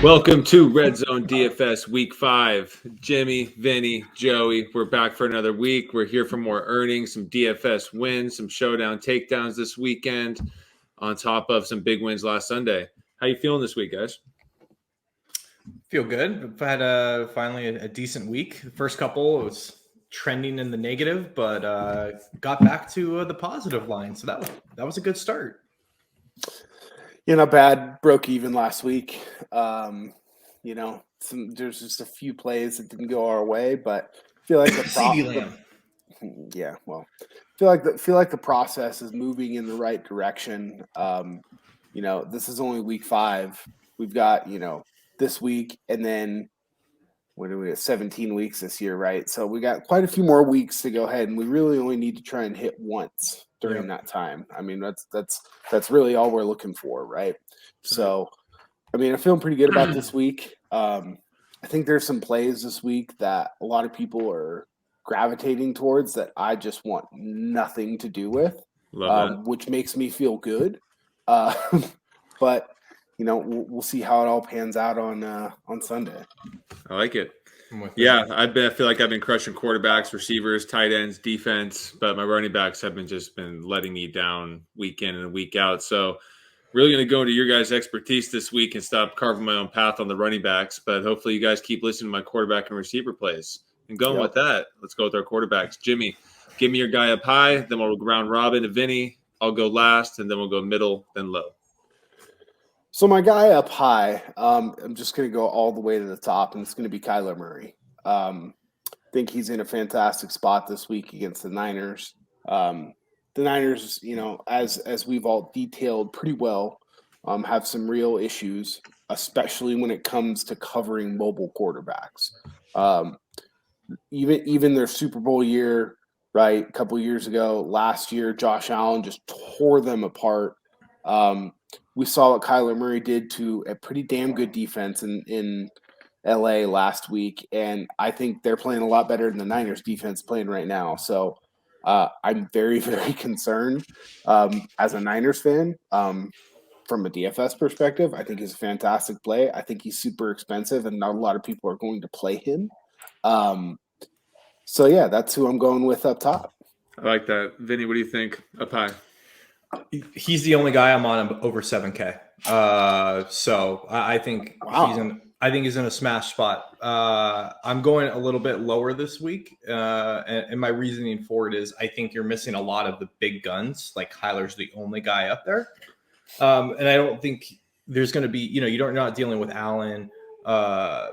Welcome to Red Zone DFS Week 5. Jimmy, Vinny, Joey, we're back for another week. We're here for more earnings, some DFS wins, some showdown takedowns this weekend, on top of some big wins last Sunday. How you feeling this week, guys? Feel good. I've had finally a decent week. The first couple was trending in the negative, but got back to the positive line. So that was a good start. Yeah, not bad. Broke even last week. There's just a few plays that didn't go our way, but I feel like feel like the process is moving in the right direction. This is only week 5. We've got this week, and then what do we have? 17 weeks this year, right? So we got quite a few more weeks to go ahead, and we really only need to try and hit once during that time. I mean, that's really all we're looking for, right? So, I mean, I'm feeling pretty good about this week. I think there's some plays this week that a lot of people are gravitating towards that I just want nothing to do with, which makes me feel good. But we'll see how it all pans out on Sunday. I like it. Yeah, I feel like I've been crushing quarterbacks, receivers, tight ends, defense, but my running backs have been letting me down week in and week out. So really going to go into your guys' expertise this week and stop carving my own path on the running backs. But hopefully you guys keep listening to my quarterback and receiver plays. And going with that, let's go with our quarterbacks. Jimmy, give me your guy up high, then we'll round robin to Vinny. I'll go last, and then we'll go middle, then low. So my guy up high, I'm just going to go all the way to the top, and it's going to be Kyla Murray. I think he's in a fantastic spot this week against the Niners. The Niners, as we've all detailed pretty well, have some real issues, especially when it comes to covering mobile quarterbacks. Even their Super Bowl year, right, a couple years ago, last year, Josh Allen just tore them apart. We saw what Kyla Murray did to a pretty damn good defense in LA last week, and I think they're playing a lot better than the Niners defense playing right now. So I'm very, very concerned as a Niners fan. From a DFS perspective, I think he's a fantastic play. I think he's super expensive, and not a lot of people are going to play him. So yeah, that's who I'm going with up top. I like that. Vinny, what do you think up high? He's the only guy I'm on over 7K. So I think he's in a smash spot. I'm going a little bit lower this week. And my reasoning for it is I think you're missing a lot of the big guns. Like Kyler's the only guy up there. And I don't think there's going to be, you're not dealing with Allen, Mahomes,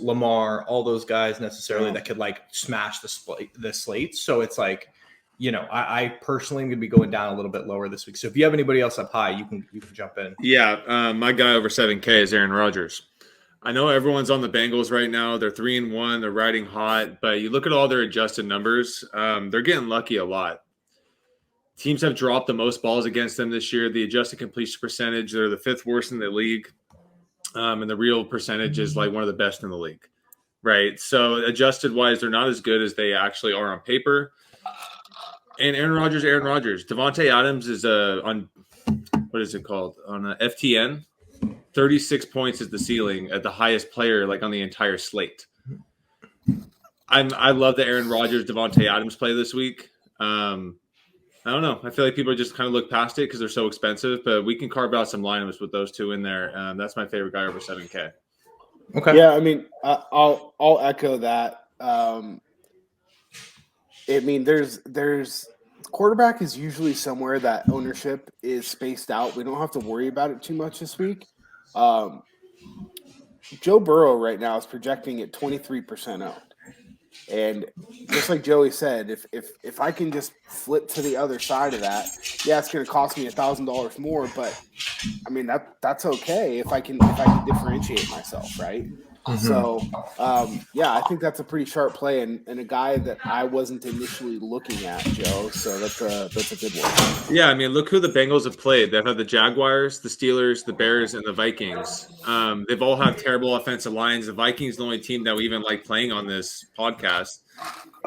Lamar, all those guys necessarily that could like smash the slate. So it's like, I personally am going to be going down a little bit lower this week. So if you have anybody else up high, you can jump in. Yeah, my guy over 7K is Aaron Rodgers. I know everyone's on the Bengals right now. They're 3-1. They're riding hot. But you look at all their adjusted numbers, they're getting lucky a lot. Teams have dropped the most balls against them this year. The adjusted completion percentage, they're the 5th worst in the league. And the real percentage is like one of the best in the league. Right? So adjusted-wise, they're not as good as they actually are on paper. And Aaron Rodgers. Devontae Adams is on what is it called? On FTN, 36 points is the ceiling at the highest player like on the entire slate. I love the Aaron Rodgers, Devontae Adams play this week. I don't know. I feel like people just kind of look past it because they're so expensive, but we can carve out some lineups with those two in there. That's my favorite guy over 7K. Okay. Yeah, I mean, I'll echo that. I mean, there's quarterback is usually somewhere that ownership is spaced out. We don't have to worry about it too much this week. Joe Burrow right now is projecting at 23% owned. And just like Joey said, if I can just flip to the other side of that, yeah, it's going to cost me $1,000 more, but I mean that's okay if I can differentiate myself, right? Mm-hmm. So, I think that's a pretty sharp play and a guy that I wasn't initially looking at, Joe. So that's a good one. Yeah, I mean, look who the Bengals have played. They've had the Jaguars, the Steelers, the Bears, and the Vikings. They've all had terrible offensive lines. The Vikings are the only team that we even like playing on this podcast.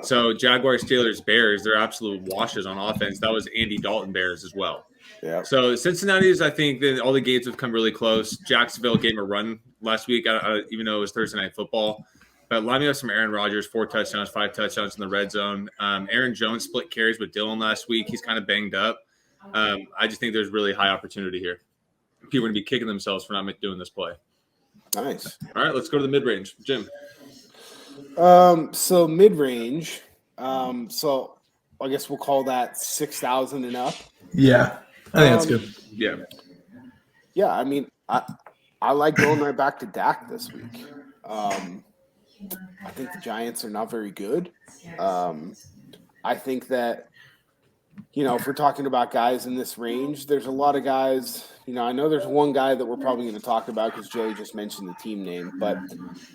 So Jaguars, Steelers, Bears, they're absolute washes on offense. That was Andy Dalton Bears as well. Yeah. So Cincinnati's, I think that all the gates have come really close. Jacksonville gave him a run last week, even though it was Thursday Night Football. But line me up some Aaron Rodgers, 4 touchdowns, 5 touchdowns in the red zone. Aaron Jones split carries with Dillon last week. He's kind of banged up. I just think there's really high opportunity here. People are going to be kicking themselves for not doing this play. Nice. All right, let's go to the mid-range. Jim. So mid-range. So I guess we'll call that 6,000 and up. Yeah, I think that's good. Yeah. Yeah, I mean, I like going right back to Dak this week. I think the Giants are not very good. I think that, if we're talking about guys in this range, there's a lot of guys. I know there's one guy that we're probably going to talk about because Joey just mentioned the team name, but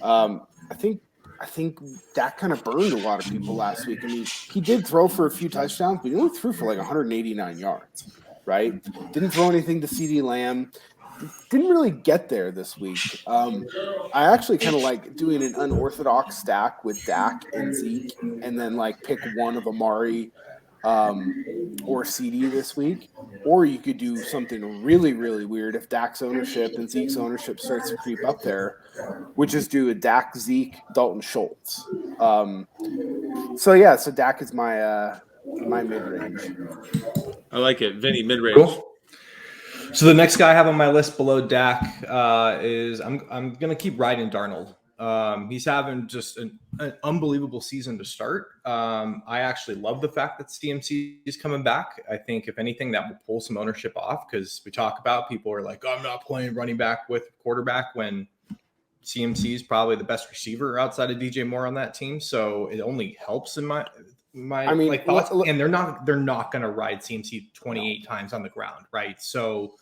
I think Dak kind of burned a lot of people last week. I mean, he did throw for a few touchdowns, but he only threw for like 189 yards, right? Didn't throw anything to CeeDee Lamb. Didn't really get there this week. I actually kind of like doing an unorthodox stack with Dak and Zeke, and then like pick one of Amari or CD this week. Or you could do something really, really weird if Dak's ownership and Zeke's ownership starts to creep up there, which is do a Dak, Zeke, Dalton Schultz. So Dak is my mid-range. I like it. Vinny, mid-range. Cool. So the next guy I have on my list below Dak is I'm gonna keep riding Darnold. He's having just an unbelievable season to start. I actually love the fact that CMC is coming back. I think if anything that will pull some ownership off because we talk about people are like, I'm not playing running back with quarterback when CMC is probably the best receiver outside of DJ Moore on that team. So it only helps in my thoughts. And they're not going to ride CMC 28 times on the ground, right? So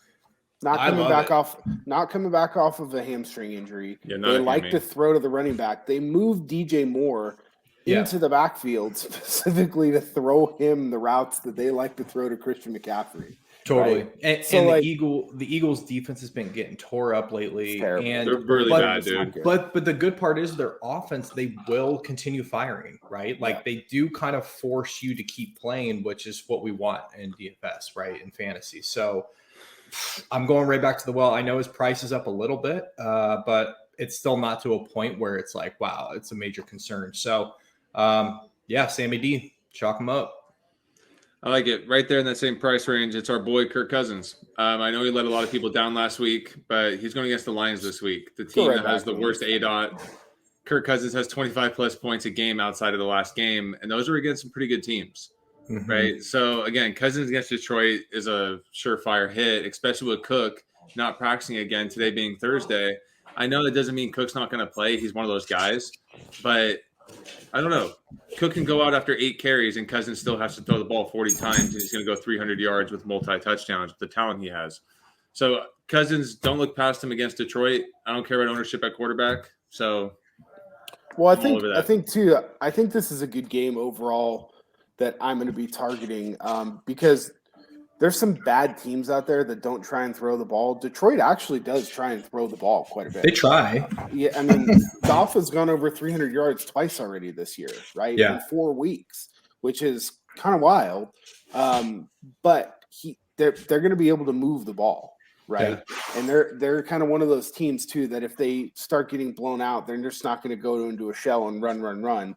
not coming back off of a hamstring injury. Yeah, they like to throw to the running back. They moved DJ Moore into the backfield specifically to throw him the routes that they like to throw to Christian McCaffrey. Totally. Right? And the Eagles defense has been getting tore up lately. And they're really bad, dude. But the good part is their offense, they will continue firing, right? Like they do kind of force you to keep playing, which is what we want in DFS, right? In fantasy. So I'm going right back to the well. I know his price is up a little bit, but it's still not to a point where it's like, wow, it's a major concern. So Sammy D, chalk him up. I like it. Right there in that same price range, it's our boy Kirk Cousins. I know he let a lot of people down last week, but he's going against the Lions this week. The team that has the worst ADOT. Kirk Cousins has 25-plus points a game outside of the last game, and those are against some pretty good teams, right? So, again, Cousins against Detroit is a surefire hit, especially with Cook not practicing again, today being Thursday. I know that doesn't mean Cook's not going to play. He's one of those guys, but I don't know. Cook can go out after 8 carries, and Cousins still has to throw the ball 40 times, and he's going to go 300 yards with multi-touchdowns with the talent he has. So Cousins, don't look past him against Detroit. I don't care about ownership at quarterback. So, well, I think this is a good game overall that I'm going to be targeting because there's some bad teams out there that don't try and throw the ball. Detroit actually does try and throw the ball quite a bit. They try. Yeah, I mean, Goff has gone over 300 yards twice already this year, right? Yeah. In 4 weeks, which is kind of wild. But they're going to be able to move the ball, right? Yeah. And they're kind of one of those teams too that if they start getting blown out, they're just not going to go into a shell and run.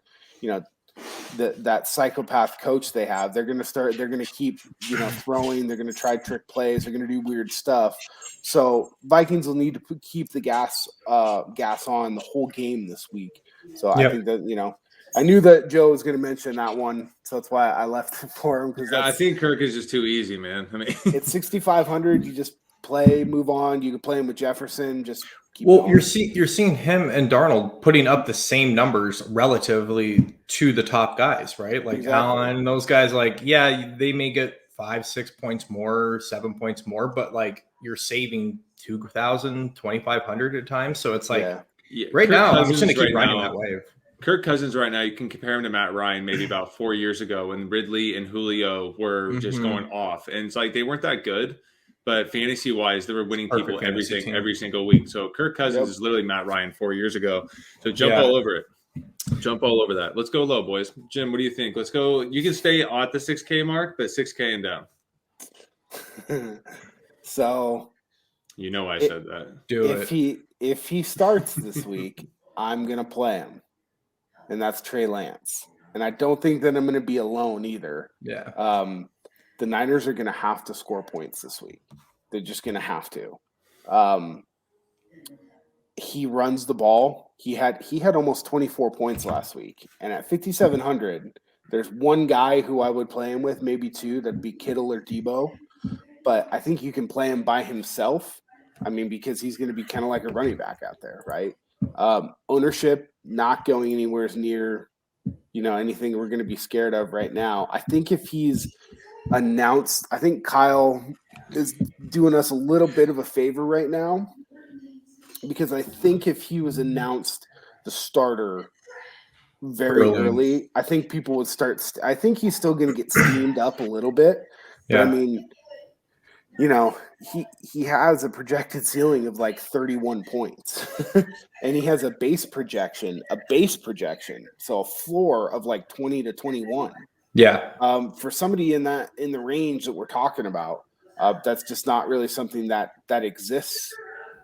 That psychopath coach they have, they're going to keep, throwing. They're going to try trick plays. They're going to do weird stuff. So Vikings will need to keep the gas on the whole game this week. So I think that, I knew that Joe was going to mention that one. So that's why I left it for him. Because I think Kirk is just too easy, man. I mean, it's 6,500. You just play, move on. You can play him with Jefferson. Just keep going. You're seeing him and Darnold putting up the same numbers relatively to the top guys, right? Like Allen, those guys, they may get 5-6 points more, 7 points more, but like you're saving 2,000, 2,500 at times. So it's like right now, I'm just going to keep riding that wave. Kirk Cousins right now, you can compare him to Matt Ryan maybe about 4 years ago when Ridley and Julio were just going off. And it's like they weren't that good. But fantasy-wise, they were winning people every single week. So Kirk Cousins is literally Matt Ryan 4 years ago. So jump all over it. Jump all over that. Let's go low, boys. Jim, what do you think? Let's go. You can stay at the 6K mark, but 6K and down. So you know I said that. If he starts this week, I'm gonna play him, and that's Trey Lance. And I don't think that I'm gonna be alone either. Yeah. The Niners are gonna have to score points this week. They're just gonna have to. He runs the ball. He had almost 24 points last week, and at 5,700, there's one guy who I would play him with, maybe two. That'd be Kittle or Debo. But I think you can play him by himself. I mean, because he's going to be kind of like a running back out there, right? Ownership not going anywhere near, anything we're going to be scared of right now. I think if he's announced, I think Kyle is doing us a little bit of a favor right now, because I think if he was announced the starter very early, I think people would start. I think he's still going to get steamed up a little bit. But I mean, he has a projected ceiling of like 31 points, and he has a base projection, so a floor of like 20 to 21. Yeah. For somebody in the range that we're talking about, that's just not really something that exists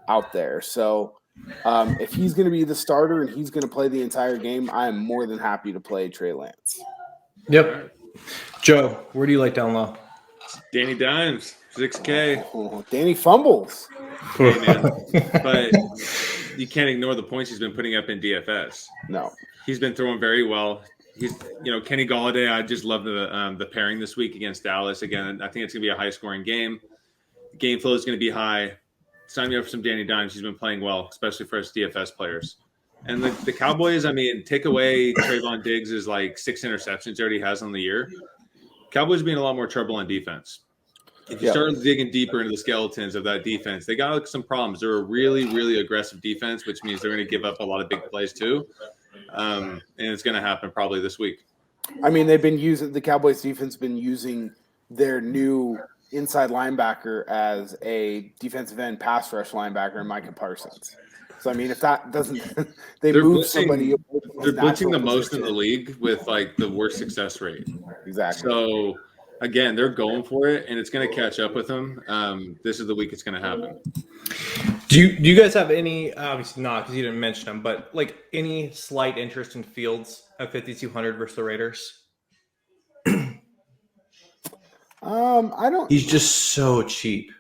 out there. So if he's going to be the starter and he's going to play the entire game, I am more than happy to play Trey Lance. Yep. Joe, where do you like down low? Danny Dimes, 6K. Oh, Danny fumbles. Hey, man. But you can't ignore the points he's been putting up in DFS. No. He's been throwing very well. He's, Kenny Golladay, I just love the pairing this week against Dallas. Again, I think it's going to be a high-scoring game. The game flow is going to be high. Sign me up for some Danny Dimes. He's been playing well, especially for us DFS players. And the Cowboys, I mean, take away Trayvon Diggs' like 6 interceptions he already has on the year. Cowboys be in a lot more trouble on defense. If you start digging deeper into the skeletons of that defense, they got some problems. They're a really, really aggressive defense, which means they're going to give up a lot of big plays too. And it's going to happen probably this week. I mean, the Cowboys defense been using their new inside linebacker as a defensive end pass rush linebacker in Micah Parsons. So, I mean, if that doesn't – they're move somebody – They're blitzing the most in the league with, like, the worst success rate. Exactly. So, again, they're going for it, and it's going to catch up with them. This is the week it's going to happen. Do you guys have any – obviously not because you didn't mention them, but, like, any slight interest in Fields at 5,200 versus the Raiders? I don't – He's just so cheap.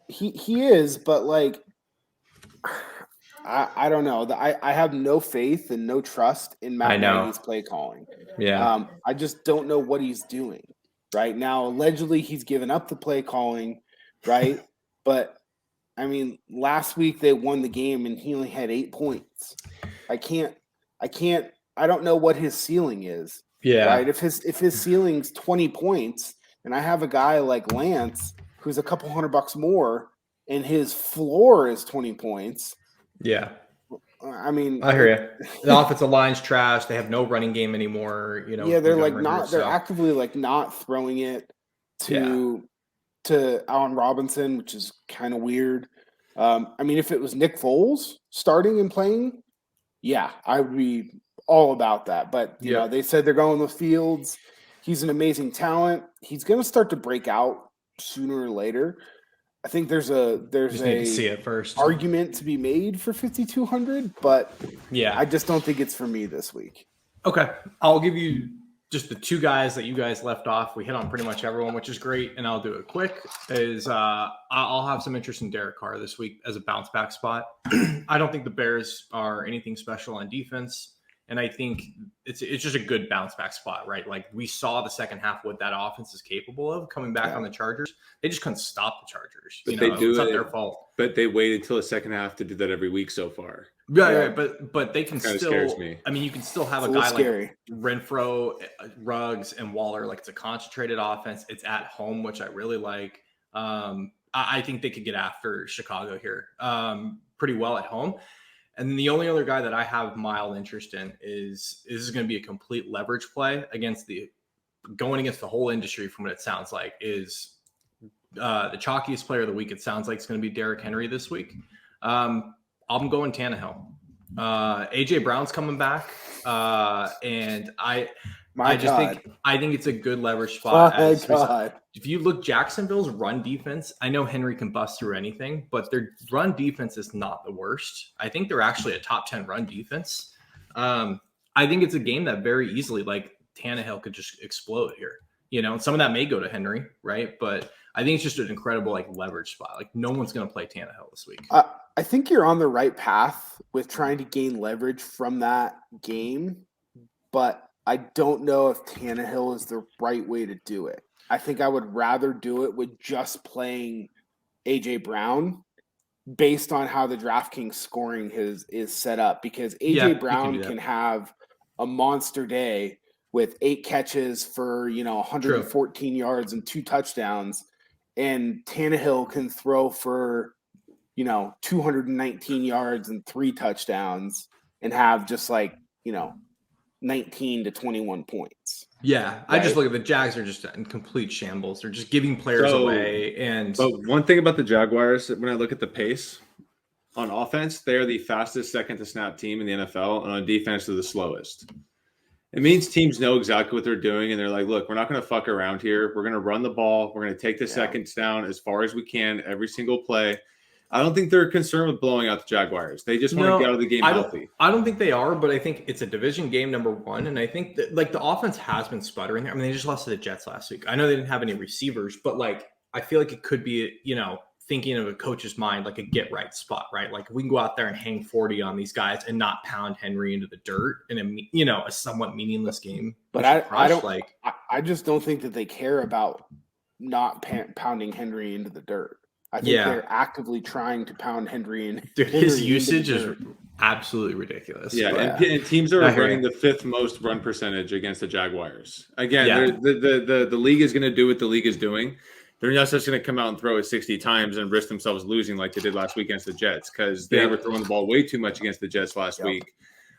He is, but, like – I don't know. I have no faith and no trust in Matt Nagy's play calling. Yeah. I just don't know what he's doing right now. Allegedly, he's given up the play calling, right? But I mean, last week they won the game and he only had 8 points. I don't know what his ceiling is. Yeah. Right. If his ceiling's 20 points, and I have a guy like Lance who's a couple $100 more, and his floor is 20 points. Yeah. I mean, I hear you. The offensive line's trash. They have no running game anymore. Yeah, they're like not. They're actively like not throwing it to Allen Robinson, which is kind of weird. I mean, if it was Nick Foles starting and playing, yeah, I would be all about that. But you know, they said they're going with Fields. He's an amazing talent. He's going to start to break out sooner or later. I think there's a see it first argument to be made for 5,200, but yeah, I just don't think it's for me this week. Okay, I'll give you just the 2 guys that you guys left off. We hit on pretty much everyone, which is great, and I'll do it quick. I'll have some interest in Derek Carr this week as a bounce back spot. I don't think the Bears are anything special on defense. And I think it's just a good bounce back spot, right? Like we saw the second half what that offense is capable of coming back on the Chargers. They just couldn't stop the Chargers. But it's not their fault. But they waited till the second half to do that every week so far. Yeah. But they can still. Scares me. I mean, you can still have a guy like Renfro, Ruggs, and Waller. Like it's a concentrated offense. It's at home, which I really like. I think they could get after Chicago here pretty well at home. And then the only other guy that I have mild interest in is going to be a complete leverage play going against the whole industry from what it sounds like is the chalkiest player of the week. It sounds like it's going to be Derrick Henry this week. I'm going Tannehill. AJ Brown's coming back. And I think it's a good leverage spot. My God. If you look, Jacksonville's run defense, I know Henry can bust through anything, but their run defense is not the worst. I think they're actually a top 10 run defense. I think it's a game that very easily, like, Tannehill could just explode here, and some of that may go to Henry, right? But I think it's just an incredible, like, leverage spot. Like, no one's going to play Tannehill this week. I think you're on the right path with trying to gain leverage from that game, but I don't know if Tannehill is the right way to do it. I think I would rather do it with just playing A.J. Brown based on how the DraftKings scoring is set up, because A.J. Brown can have a monster day with 8 catches for 114 yards and 2 touchdowns, and Tannehill can throw for 219 yards and 3 touchdowns and have just 19 to 21 points. Yeah, right? I just look at the Jags are just in complete shambles. They're just giving players away. But one thing about the Jaguars, when I look at the pace on offense, they are the fastest second to snap team in the NFL, and on defense, they're the slowest. It means teams know exactly what they're doing, and they're like, look, we're not going to fuck around here. We're going to run the ball. We're going to take the seconds down as far as we can every single play. I don't think they're concerned with blowing out the Jaguars. They just want to get out of the game healthy. I don't think they are, but I think it's a division game, number one. And I think that, the offense has been sputtering there. I mean, they just lost to the Jets last week. I know they didn't have any receivers, but I feel like it could be, thinking of a coach's mind, like a get right spot, right? Like, if we can go out there and hang 40 on these guys and not pound Henry into the dirt in a somewhat meaningless game. But I just don't think that they care about not pounding Henry into the dirt. I think they're actively trying to pound Henry in. Dude, his usage is absolutely ridiculous. Yeah, and teams are running the 5th most run percentage against the Jaguars. Again, the league is going to do what the league is doing. They're not just going to come out and throw it 60 times and risk themselves losing like they did last week against the Jets, because they were throwing the ball way too much against the Jets last week.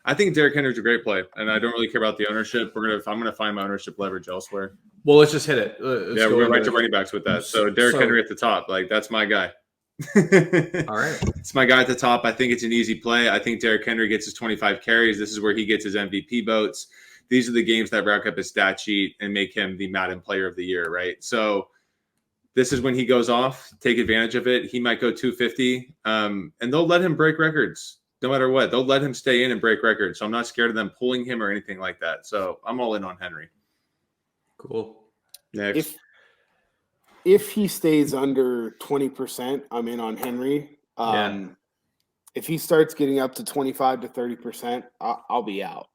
I think Derrick Henry's a great play, and I don't really care about the ownership. I'm going to find my ownership leverage elsewhere. Well, let's just hit it. We're going right to running backs with that. So Derrick Henry at the top, that's my guy. All right. It's my guy at the top. I think it's an easy play. I think Derrick Henry gets his 25 carries. This is where he gets his MVP votes. These are the games that rack up his stat sheet and make him the Madden player of the year, right? So this is when he goes off. Take advantage of it. He might go 250, and they'll let him break records. No matter what, they'll let him stay in and break records. So I'm not scared of them pulling him or anything like that. So I'm all in on Henry. Cool. Next. If he stays under 20%, I'm in on Henry. If he starts getting up to 25 to 30%, I'll be out.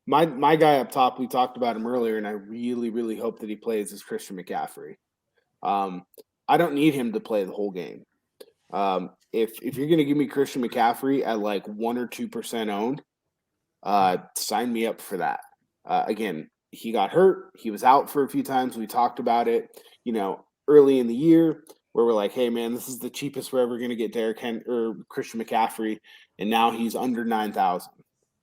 My guy up top, we talked about him earlier, and I really, really hope that he plays, is Christian McCaffrey. I don't need him to play the whole game. If you're going to give me Christian McCaffrey at 1 or 2% owned, sign me up for that. Again, he got hurt. He was out for a few times. We talked about it, early in the year, where we're like, hey man, this is the cheapest we're ever going to get or Christian McCaffrey. And now he's under 9,000,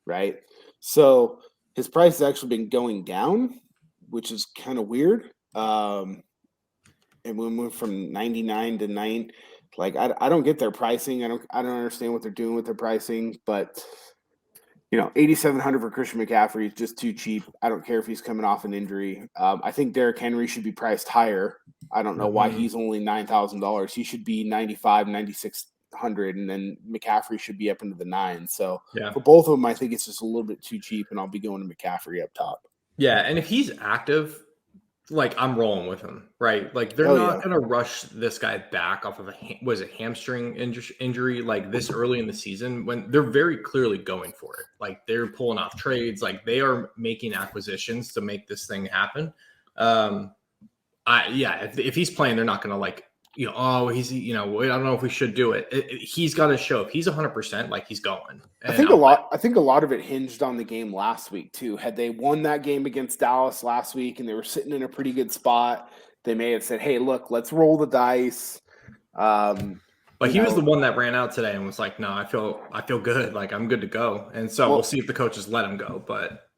right? So his price has actually been going down, which is kind of weird. And we went from 99 to 9. I don't get their pricing. I don't understand what they're doing with their pricing, but 8,700 for Christian McCaffrey is just too cheap. I don't care if he's coming off an injury. I think Derrick Henry should be priced higher. I don't know why he's only $9,000. He should be 95, 9,600, and then McCaffrey should be up into the 9. So for both of them, I think it's just a little bit too cheap, and I'll be going to McCaffrey up top. Yeah, and if he's active, I'm rolling with him, right? They're not going to rush this guy back off of a hamstring injury this early in the season, when they're very clearly going for it. They're pulling off trades, they are making acquisitions to make this thing happen. If he's playing, they're not going to he's, I don't know if we should do it. He's got to show if he's 100%, he's going. And I think a lot of it hinged on the game last week too. Had they won that game against Dallas last week and they were sitting in a pretty good spot, they may have said, hey, look, let's roll the dice. But he was the one that ran out today and was like, no, I feel good. I'm good to go. And so we'll see if the coaches let him go. But,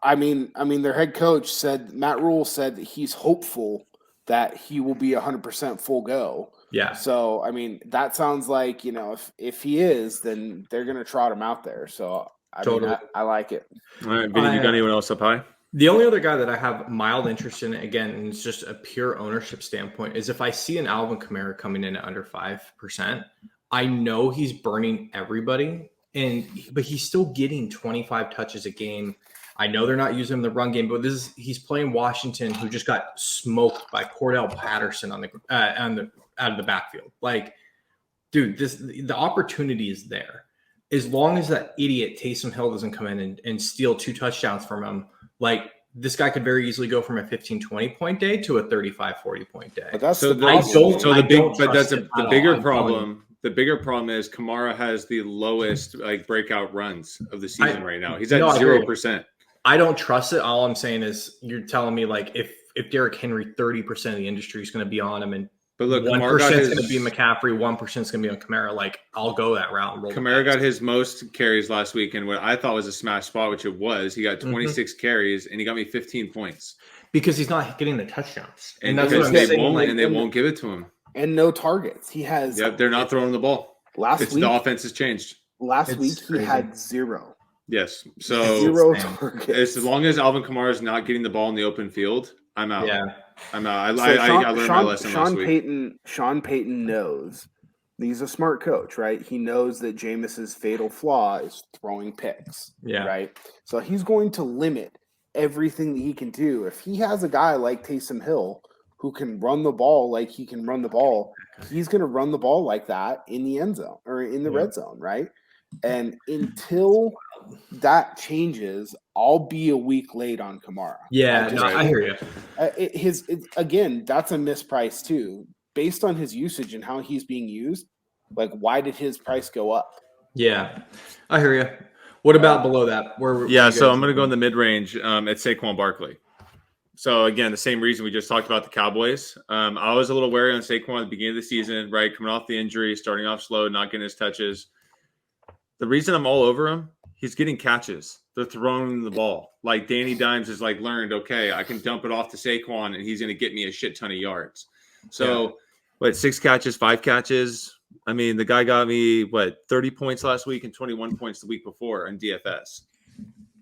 I mean, their head coach Matt Rule said that he's hopeful that he will be 100% full go. Yeah. So, that sounds like, if he is, then they're going to trot him out there. So, I like it. All right, Vinny, you got anyone else up high? The only other guy that I have mild interest in, again, and it's just a pure ownership standpoint, is if I see an Alvin Kamara coming in at under 5%, I know he's burning everybody, but he's still getting 25 touches a game. I know they're not using him in the run game, but he's playing Washington, who just got smoked by Cordell Patterson out of the backfield. Like, dude, the opportunity is there. As long as that idiot Taysom Hill doesn't come in and steal 2 touchdowns from him, like, this guy could very easily go from a 15-20 point day to a 35-40 point day. But that's the bigger problem. The bigger problem is Kamara has the lowest breakout runs of the season right now. He's at 0%. I don't trust it. All I'm saying is you're telling me if Derrick Henry, 30% of the industry is going to be on him, but look, 1% is going to be McCaffrey, 1% is going to be on Kamara. Like, I'll go that route. Kamara got his most carries last week, and what I thought was a smash spot, which it was. He got 26 carries, and he got me 15 points because he's not getting the touchdowns, and that's what I'm saying. They won't give it to him, and no targets. He has. Yep, they're not throwing the ball. The offense has changed. Last week he had 0. Yes, so 0 targets. As long as Alvin Kamara is not getting the ball in the open field, I'm out. Yeah. I'm out. I learned my lesson last week. Sean Payton knows. He's a smart coach, right? He knows that Jameis's fatal flaw is throwing picks, right? So he's going to limit everything that he can do. If he has a guy like Taysom Hill who can run the ball like he can run the ball, he's going to run the ball like that in the end zone or in the red zone, right? And until that changes, I'll be a week late on Kamara. Yeah, I hear you. Again, that's a misprice too. Based on his usage and how he's being used, like, why did his price go up? Yeah, I hear you. What about below that? So I'm going to go in the mid-range at Saquon Barkley. So, again, the same reason we just talked about the Cowboys. I was a little wary on Saquon at the beginning of the season, right? Coming off the injury, starting off slow, not getting his touches. The reason I'm all over him, he's getting catches. They're throwing the ball. Like, Danny Dimes has learned, okay, I can dump it off to Saquon and he's going to get me a shit ton of yards. So, 6 catches, 5 catches. I mean, the guy got me, 30 points last week and 21 points the week before in DFS.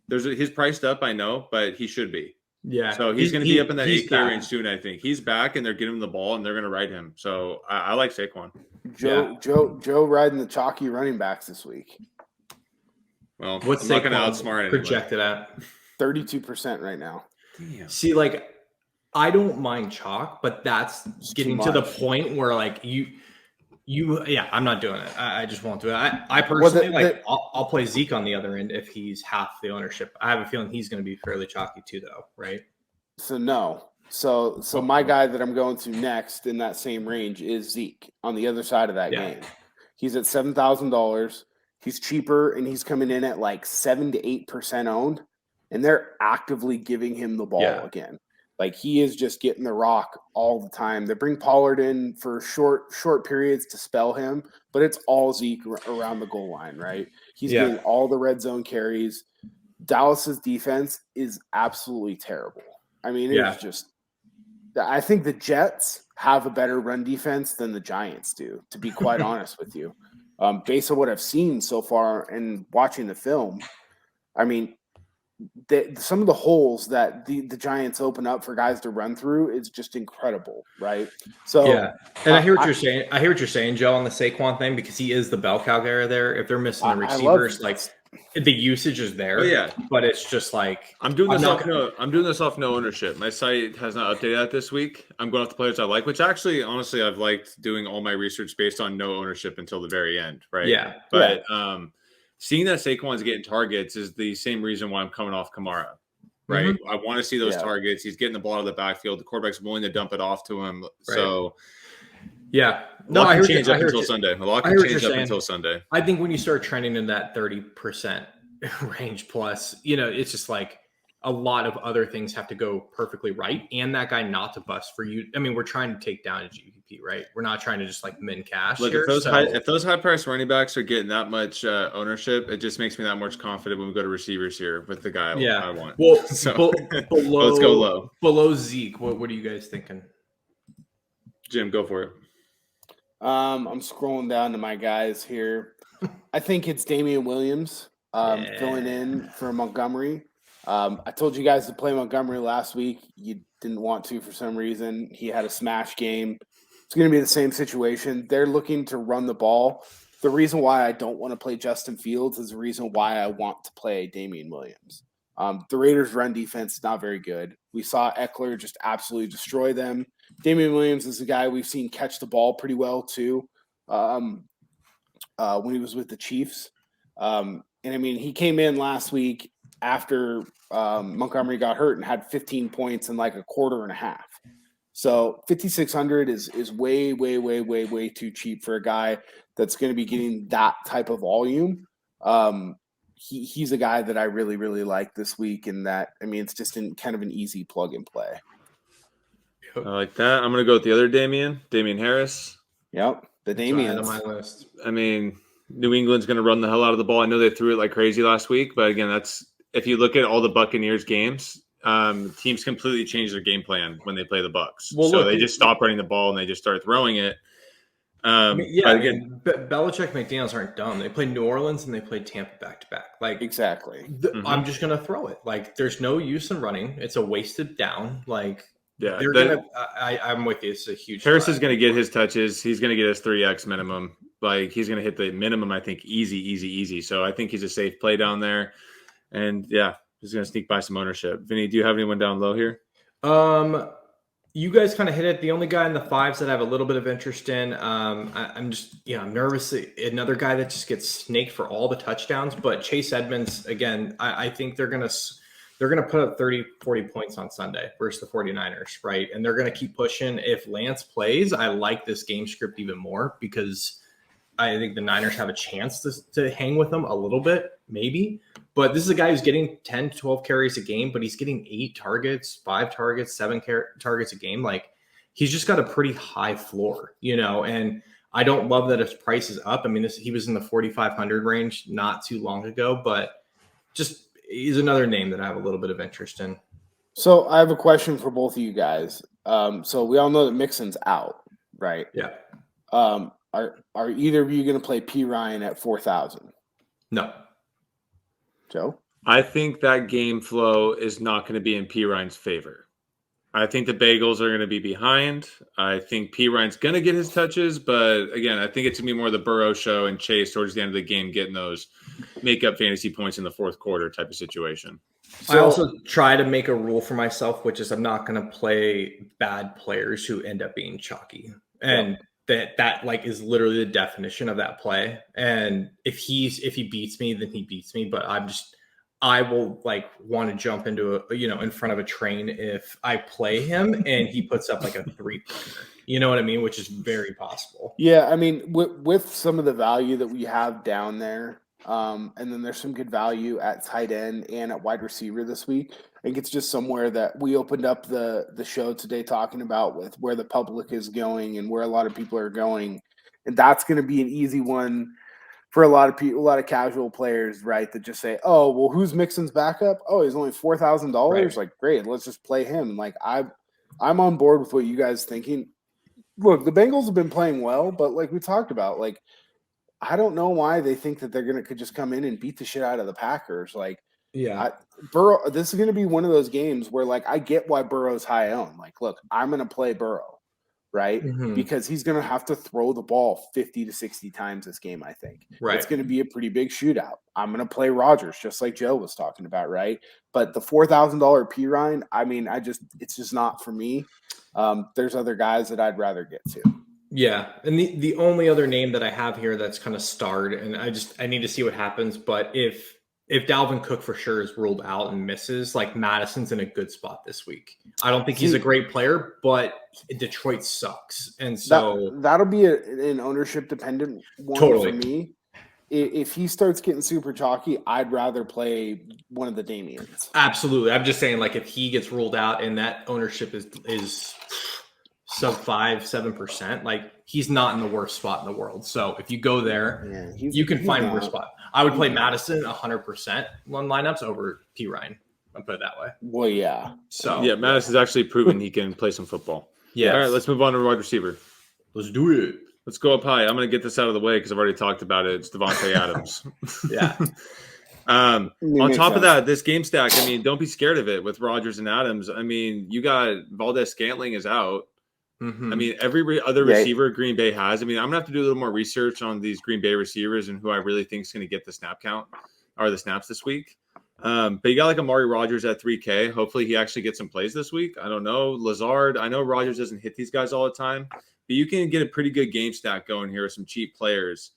He's priced up, I know, but he should be. Yeah. So he's going to be up in that 8K range soon, I think. He's back and they're getting him the ball and they're going to ride him. So I like Saquon. Joe riding the chalky running backs this week. Well, what's I'm not going to outsmart projected at? 32% right now. Damn. See, I don't mind chalk, but that's getting to the point where I'm not doing it. I just won't do it. I personally I'll play Zeke on the other end if he's half the ownership. I have a feeling he's going to be fairly chalky too, though, right? So no. So my guy that I'm going to next in that same range is Zeke on the other side of that game. He's at $7,000. He's cheaper and he's coming in at 7 to 8% owned, and they're actively giving him the ball again. He is just getting the rock all the time. They bring Pollard in for short periods to spell him, but it's all Zeke around the goal line, right? He's getting all the red zone carries. Dallas's defense is absolutely terrible. I mean, it's just – I think the Jets have a better run defense than the Giants do, to be quite honest with you. Based on what I've seen so far and watching the film, I mean – some of the holes that the Giants open up for guys to run through is just incredible, right? So and I hear what you're saying. I hear what you're saying, Joe, on the Saquon thing, because he is the bell cow guy there. If they're missing the receivers, the usage is there. But it's just I'm doing this off no ownership. My site has not updated that this week. I'm going off the players I like, which actually, honestly, I've liked doing all my research based on no ownership until the very end, right? Yeah, but seeing that Saquon's getting targets is the same reason why I'm coming off Kamara, right? Mm-hmm. I want to see those targets. He's getting the ball out of the backfield. The quarterback's willing to dump it off to him. Right. So, a lot can change up until Sunday. I think when you start trending in that 30% range plus, it's just a lot of other things have to go perfectly right, and that guy not to bust for you. I mean, we're trying to take down a GPP, right? We're not trying to just min cash. Look, if those high price running backs are getting that much ownership, it just makes me that much confident when we go to receivers here with the guy I want. Well, below, let's go low. Below Zeke, what are you guys thinking? Jim, go for it. I'm scrolling down to my guys here. I think it's Damian Williams filling in for Montgomery. I told you guys to play Montgomery last week. You didn't want to for some reason. He had a smash game. It's going to be the same situation. They're looking to run the ball. The reason why I don't want to play Justin Fields is the reason why I want to play Damian Williams. The Raiders' run defense is not very good. We saw Eckler just absolutely destroy them. Damian Williams is a guy we've seen catch the ball pretty well too when he was with the Chiefs. And I mean, he came in last week after Montgomery got hurt and had 15 points in like a quarter and a half. So 5,600 is way, way, way, way, way too cheap for a guy that's going to be getting that type of volume. He's a guy that I really, really like this week, and that, I mean, it's just kind of an easy plug and play. I like that. I'm going to go with the other Damian Harris. Yep, the Damian on my list. I mean, New England's going to run the hell out of the ball. I know they threw it like crazy last week, but again, that's if you look at all the Buccaneers games, teams completely change their game plan when they play the Bucs. Well, so they just stop running the ball and they just start throwing it. Belichick, McDaniels aren't dumb. They played New Orleans and they played Tampa back to back. Like exactly. I'm just gonna throw it. Like there's no use in running. It's a wasted down. Like I'm with you. It's a huge. Harris is gonna get his touches. He's gonna get his 3x minimum. Like he's gonna hit the minimum. I think easy. So I think he's a safe play down there. And yeah, he's gonna sneak by some ownership. Vinny, do you have anyone down low here? You guys kind of hit it. The only guy in the fives that I have a little bit of interest in, I'm just, I'm nervous. Another guy that just gets snaked for all the touchdowns, but Chase Edmonds, again, I think they're going to put up 30, 40 points on Sunday versus the 49ers, right? And they're going to keep pushing. If Lance plays, I like this game script even more because I think the Niners have a chance to hang with them a little bit, maybe. But this is a guy who's getting 10 to 12 carries a game, but he's getting 8 targets, 5 targets, 7 targets a game. Like, he's just got a pretty high floor, and I don't love that his price is up. I mean, he was in the 4,500 range not too long ago, but just he's another name that I have a little bit of interest in. So I have a question for both of you guys. So we all know that Mixon's out, right? Yeah. Are either of you going to play P. Ryan at 4,000? No. Joe? I think that game flow is not going to be in P. Ryan's favor. I think the Bagels are going to be behind. I think P. Ryan's going to get his touches, but again, I think it's going to be more the Burrow show and Chase towards the end of the game getting those make-up fantasy points in the fourth quarter type of situation. So, I also try to make a rule for myself, which is I'm not going to play bad players who end up being chalky. And that like is literally the definition of that play. And if he beats me, then he beats me. But I will like want to jump into in front of a train if I play him and he puts up like a 3-pointer. You know what I mean? Which is very possible. Yeah, I mean, with some of the value that we have down there, and then there's some good value at tight end and at wide receiver this week. I think it's just somewhere that we opened up the show today talking about with where the public is going and where a lot of people are going. And that's going to be an easy one for a lot of people, a lot of casual players, right? That just say, oh, well, who's Mixon's backup? Oh, he's only $4,000. Right. Like, great, let's just play him. And like, I'm on board with what you guys thinking. Look, the Bengals have been playing well, but like we talked about, like, I don't know why they think that they're could just come in and beat the shit out of the Packers. Like, Burrow, this is going to be one of those games where, like, I get why Burrow's high owned. Like, look, I'm going to play Burrow, right? Mm-hmm. Because he's going to have to throw the ball 50 to 60 times this game, I think. Right. It's going to be a pretty big shootout. I'm going to play Rodgers, just like Joe was talking about, right? But the $4,000 P. Ryan, I mean, it's just not for me. There's other guys that I'd rather get to. Yeah, and the only other name that I have here that's kind of starred, and I need to see what happens, but if Dalvin Cook for sure is ruled out and misses, like Madison's in a good spot this week. I don't think he's a great player, but Detroit sucks. And so that'll be an ownership dependent one for me. If he starts getting super chalky, I'd rather play one of the Damians. Absolutely. I'm just saying, like, if he gets ruled out and that ownership is sub 5-7%, like, he's not in the worst spot in the world. So if you go there, you can find a worse spot. I would play Madison 100% on lineups over P. Ryan. I'll put it that way. Well, yeah. So yeah, Madison's actually proven he can play some football. Yeah. All right, let's move on to wide receiver. Let's do it. Let's go up high. I'm going to get this out of the way because I've already talked about it. It's Devontae Adams. Yeah. On Makes top of sense. that, this game stack, I mean, don't be scared of it with Rodgers and Adams. I mean, you got Valdez-Scantling is out. Mm-hmm. I mean, every other receiver Green Bay has. I mean, I'm going to have to do a little more research on these Green Bay receivers and who I really think is going to get the snap count or the snaps this week. But you got like Amari Rodgers at 3K. Hopefully he actually gets some plays this week. I don't know. Lazard, I know Rodgers doesn't hit these guys all the time, but you can get a pretty good game stack going here with some cheap players.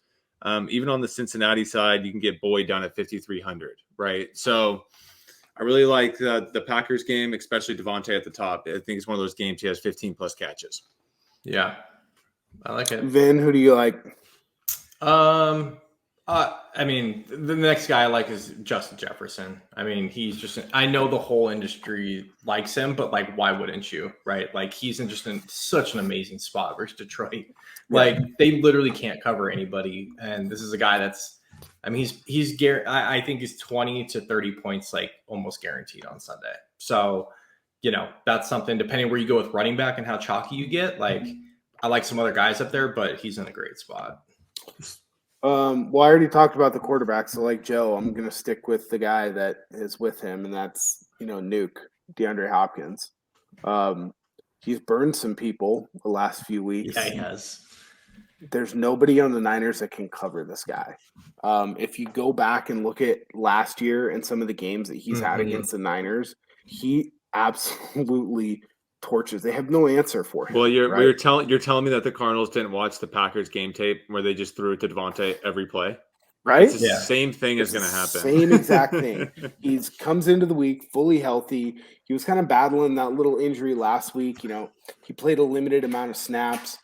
Even on the Cincinnati side, you can get Boyd down at 5,300, right? So I really like the Packers game, especially Devontae at the top. I think it's one of those games he has 15 plus catches. Yeah, I like it. Vin, who do you like? I mean, the next guy I like is Justin Jefferson. I mean, he's just, I know the whole industry likes him, but like, why wouldn't you, right? Like, he's just in such an amazing spot versus Detroit. Like, they literally can't cover anybody. And this is a guy that's, I mean, I think he's 20 to 30 points, like almost guaranteed on Sunday. So, you know, that's something, depending where you go with running back and how chalky you get. Like, I like some other guys up there, but he's in a great spot. Well, I already talked about the quarterback, so like Joe, I'm going to stick with the guy that is with him, and that's, Nuke, DeAndre Hopkins. He's burned some people the last few weeks. Yeah, he has. There's nobody on the Niners that can cover this guy. If you go back and look at last year and some of the games that he's had against the Niners, he absolutely torches. They have no answer for him. Well, you're telling me that the Cardinals didn't watch the Packers game tape where they just threw it to Devontae every play, right? It's the same thing is going to happen. Same exact thing. He comes into the week fully healthy. He was kind of battling that little injury last week. He played a limited amount of snaps.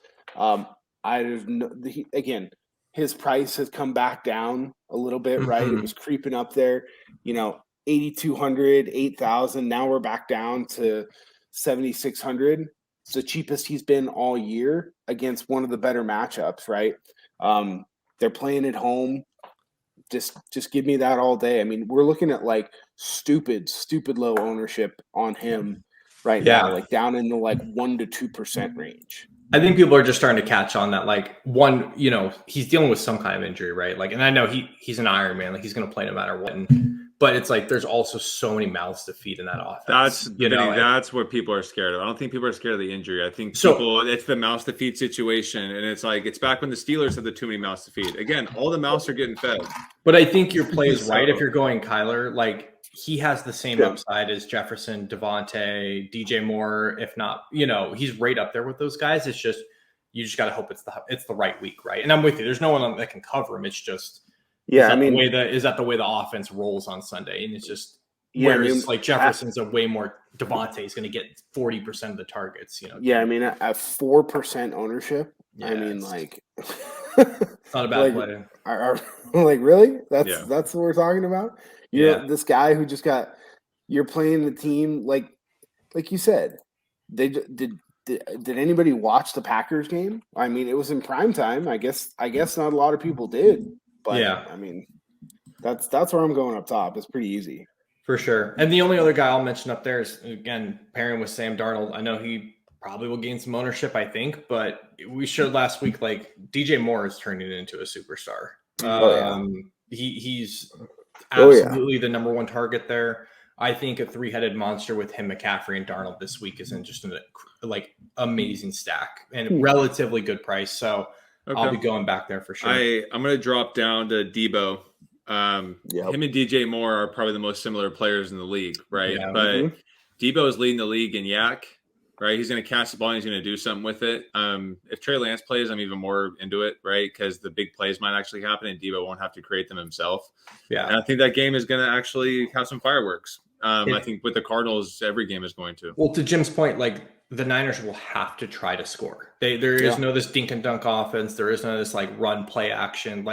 Again, his price has come back down a little bit, right? It was creeping up there. 8,200, 8,000. Now we're back down to 7,600. It's the cheapest he's been all year against one of the better matchups, right? They're playing at home. Just give me that all day. I mean, we're looking at like stupid low ownership on him right now, like down in the 1 to 2% range. I think people are just starting to catch on that, he's dealing with some kind of injury, right? Like, and I know he's an Iron Man, like he's going to play no matter what. But it's like there's also so many mouths to feed in that offense. That's what people are scared of. I don't think people are scared of the injury. I think it's the mouths to feed situation, and it's back when the Steelers had the too many mouths to feed. Again, all the mouths are getting fed. But I think your play is right if you're going Kyler. Like, he has the same upside as Jefferson, Devontae, DJ Moore. If not, he's right up there with those guys. It's just you just got to hope it's the right week, right? And I'm with you. There's no one that can cover him. It's just is that the way the offense rolls on Sunday? And it's just Jefferson's a way more Devontae is going to get 40% of the targets. I mean at 4% ownership. It's not a bad play. Really? That's what we're talking about. This guy who just you're playing the team like you said. Did anybody watch the Packers game? I mean, it was in prime time. I guess not a lot of people did. But I mean, that's where I'm going up top. It's pretty easy. For sure. And the only other guy I'll mention up there is, again, pairing with Sam Darnold. I know he probably will gain some ownership, I think, but we showed last week, DJ Moore is turning into a superstar. He's absolutely the number one target there. I think a three-headed monster with him, McCaffrey, and Darnold this week is in just an amazing stack and relatively good price. So I'll be going back there for sure. I'm going to drop down to Debo. Him and DJ Moore are probably the most similar players in the league, right? Yeah. But Debo is leading the league in yak, right? He's going to catch the ball and he's going to do something with it. If Trey Lance plays, I'm even more into it, right? Because the big plays might actually happen and Debo won't have to create them himself. Yeah. And I think that game is going to actually have some fireworks. I think with the Cardinals, every game is going to. Well, to Jim's point, the Niners will have to try to score. There is no this dink and dunk offense. There is no this run play action.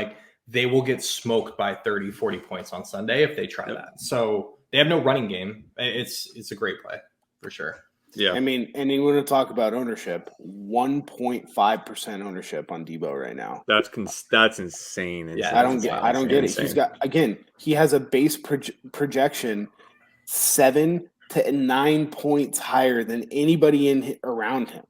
They will get smoked by 30, 40 points on Sunday if they try that. So they have no running game. It's a great play for sure. Yeah. I mean, and you want to talk about ownership, 1.5% ownership on Debo right now. That's insane. Yeah, I don't get it. He has a base projection 7 to 9 points higher than anybody around him.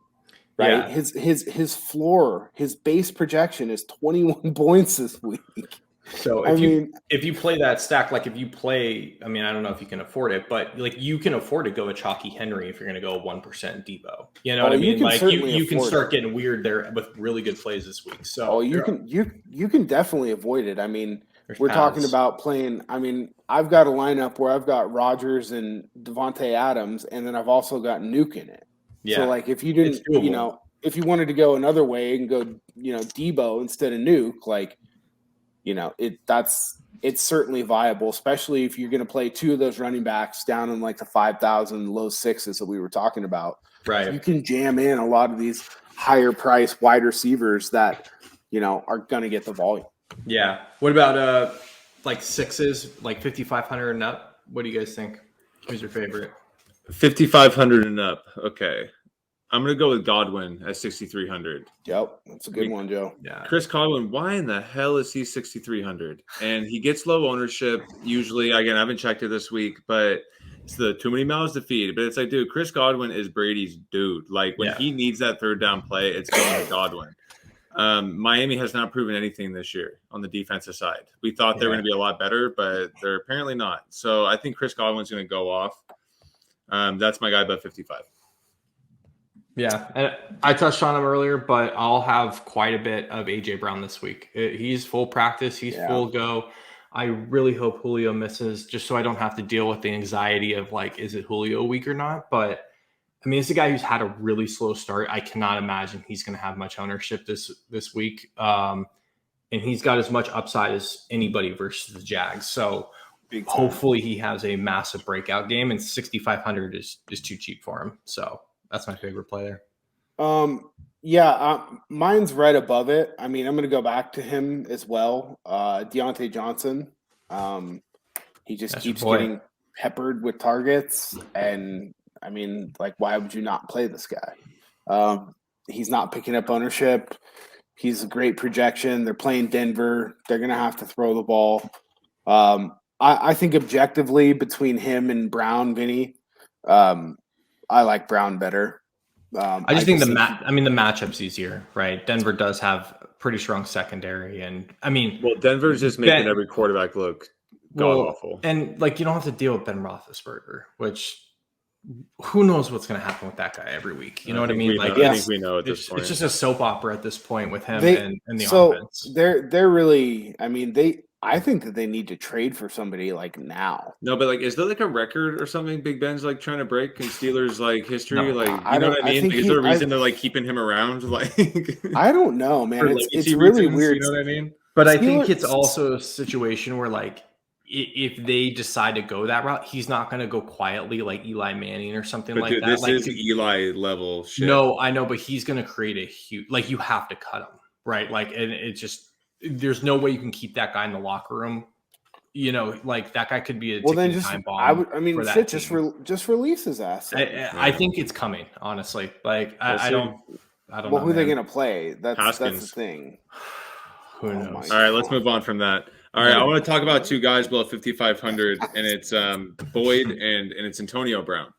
Right? Yeah. His floor, his base projection is 21 points this week. So if you play that stack, like if you play, I mean, I don't know if you can afford it, but like you can afford to go a chalky Henry if you're going to go 1% Debo. You know what I mean? Like you can start getting weird there with really good plays this week. So you can definitely avoid it. I mean, we're talking about playing. I mean, I've got a lineup where I've got Rodgers and Devontae Adams, and then I've also got Nuke in it. Yeah. So like if you didn't, if you wanted to go another way and go, Debo instead of Nuke, like, it's certainly viable, especially if you're going to play two of those running backs down in like the 5,000 low sixes that we were talking about. Right. You can jam in a lot of these higher price wide receivers that, are going to get the volume. Yeah. What about like sixes, like 5,500 and up? What do you guys think? Who's your favorite? 5,500 and up. Okay. I'm going to go with Godwin at 6,300. Yep. That's a good one, Joe. Yeah. Chris Godwin, why in the hell is he 6,300? And he gets low ownership usually. Again, I haven't checked it this week, but it's the too many mouths to feed. But it's like, dude, Chris Godwin is Brady's dude. Like when he needs that third down play, it's going to Godwin. Miami has not proven anything this year on the defensive side. We thought they were going to be a lot better, but they're apparently not. So I think Chris Godwin's going to go off. That's my guy about 55. Yeah, and I touched on him earlier, but I'll have quite a bit of A.J. Brown this week. He's full practice. He's full go. I really hope Julio misses just so I don't have to deal with the anxiety of like, is it Julio week or not? But I mean, it's a guy who's had a really slow start. I cannot imagine he's going to have much ownership this week. And he's got as much upside as anybody versus the Jags. So hopefully he has a massive breakout game, and 6,500 is too cheap for him. So that's my favorite player. Mine's right above it. I mean, I'm going to go back to him as well. Deontay Johnson. He just keeps getting peppered with targets. And, I mean, like, why would you not play this guy? He's not picking up ownership. He's a great projection. They're playing Denver. They're going to have to throw the ball. I think objectively between him and Brown, Vinny, I like Brown better. I just think the matchup's easier, right? Denver does have pretty strong secondary, and I mean, Denver's just making every quarterback look god awful, and like you don't have to deal with Ben Roethlisberger, which who knows what's going to happen with that guy every week? You know what I mean? I think we know at this point. It's just a soap opera at this point with him and the offense. They're really. I mean, I think that they need to trade for somebody like now. No, but like, is there like a record or something Big Ben's like trying to break in Steelers like history? No, like, you know what I mean? Like, is there a reason they're like keeping him around? Like, I don't know, man. It's really weird. You know what I mean? But I think it's also a situation where like, if they decide to go that route, he's not going to go quietly like Eli Manning or something like that. This is Eli level shit. No, I know, but he's going to create a huge. Like, you have to cut him, right? Like, and it just. There's no way you can keep that guy in the locker room. You know, like that guy could be a time bomb. Just release his ass. I think it's coming. Honestly, like I don't know. Well, who are they going to play? That's the thing. Who knows? All right, let's move on from that. All right, I want to talk about two guys below 5,500, and it's Boyd and it's Antonio Brown.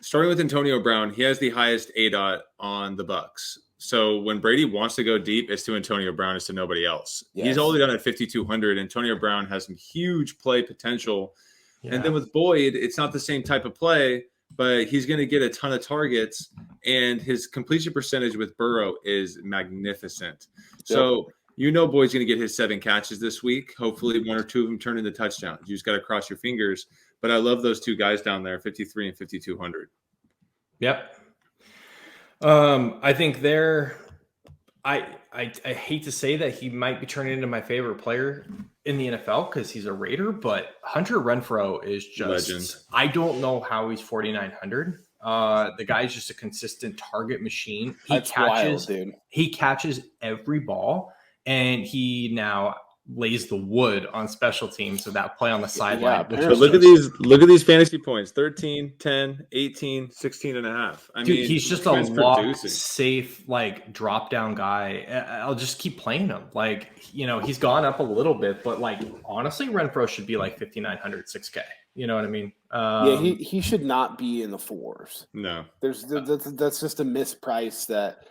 Starting with Antonio Brown, he has the highest ADOT on the Bucs. So when Brady wants to go deep, it's to Antonio Brown, it's to nobody else. Yes. He's only done at 5,200. Antonio Brown has some huge play potential. Yeah. And then with Boyd, it's not the same type of play, but he's going to get a ton of targets. And his completion percentage with Burrow is magnificent. Yep. So Boyd's going to get his 7 catches this week. Hopefully 1 or 2 of them turn into touchdowns. You just got to cross your fingers. But I love those two guys down there, 53 and 5,200. Yep. I think I hate to say that he might be turning into my favorite player in the NFL because he's a Raider, but Hunter Renfrow is just legend. I don't know how he's 4,900. The guy's just a consistent target machine. That's wild, dude. He catches every ball, and he now lays the wood on special teams of that play on the sideline. Yeah, look at these fantasy points: 13, 10, 18, 16 and a half. I mean, he's just a locked, safe, like drop down guy. I'll just keep playing him. Like, he's gone up a little bit, but like honestly, Renfrow should be like 5,900, 6K. You know what I mean? He should not be in the 4s. No, that's just a misprice that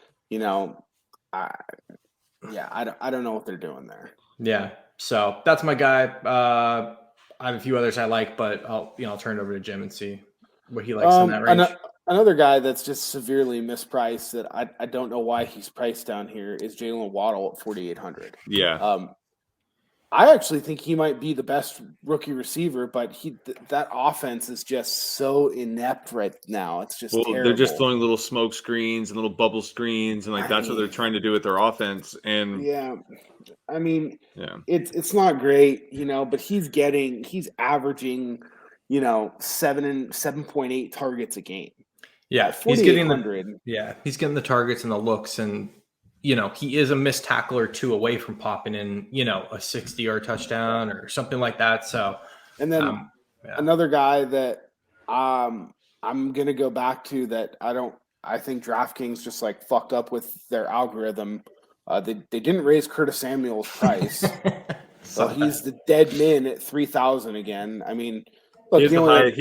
I don't know what they're doing there. Yeah. So that's my guy. I have a few others I like, but I'll turn it over to Jim and see what he likes in that range. Another guy that's just severely mispriced that I don't know why he's priced down here is Jalen Waddle at 4,800. Yeah. I actually think he might be the best rookie receiver, but that offense is just so inept right now. It's just terrible. They're just throwing little smoke screens and little bubble screens, and that's what they're trying to do with their offense. And yeah, I mean, it's not great, but he's averaging, 7.8 targets a game. Yeah, he's getting the targets and the looks, and he is a missed tackle or two away from popping in, a 60-yard touchdown or something like that. So, and then another guy that I'm gonna go back to that I think DraftKings just fucked up with their algorithm. They didn't raise Curtis Samuel's price, so he's the dead man at 3,000 again. I mean, look, he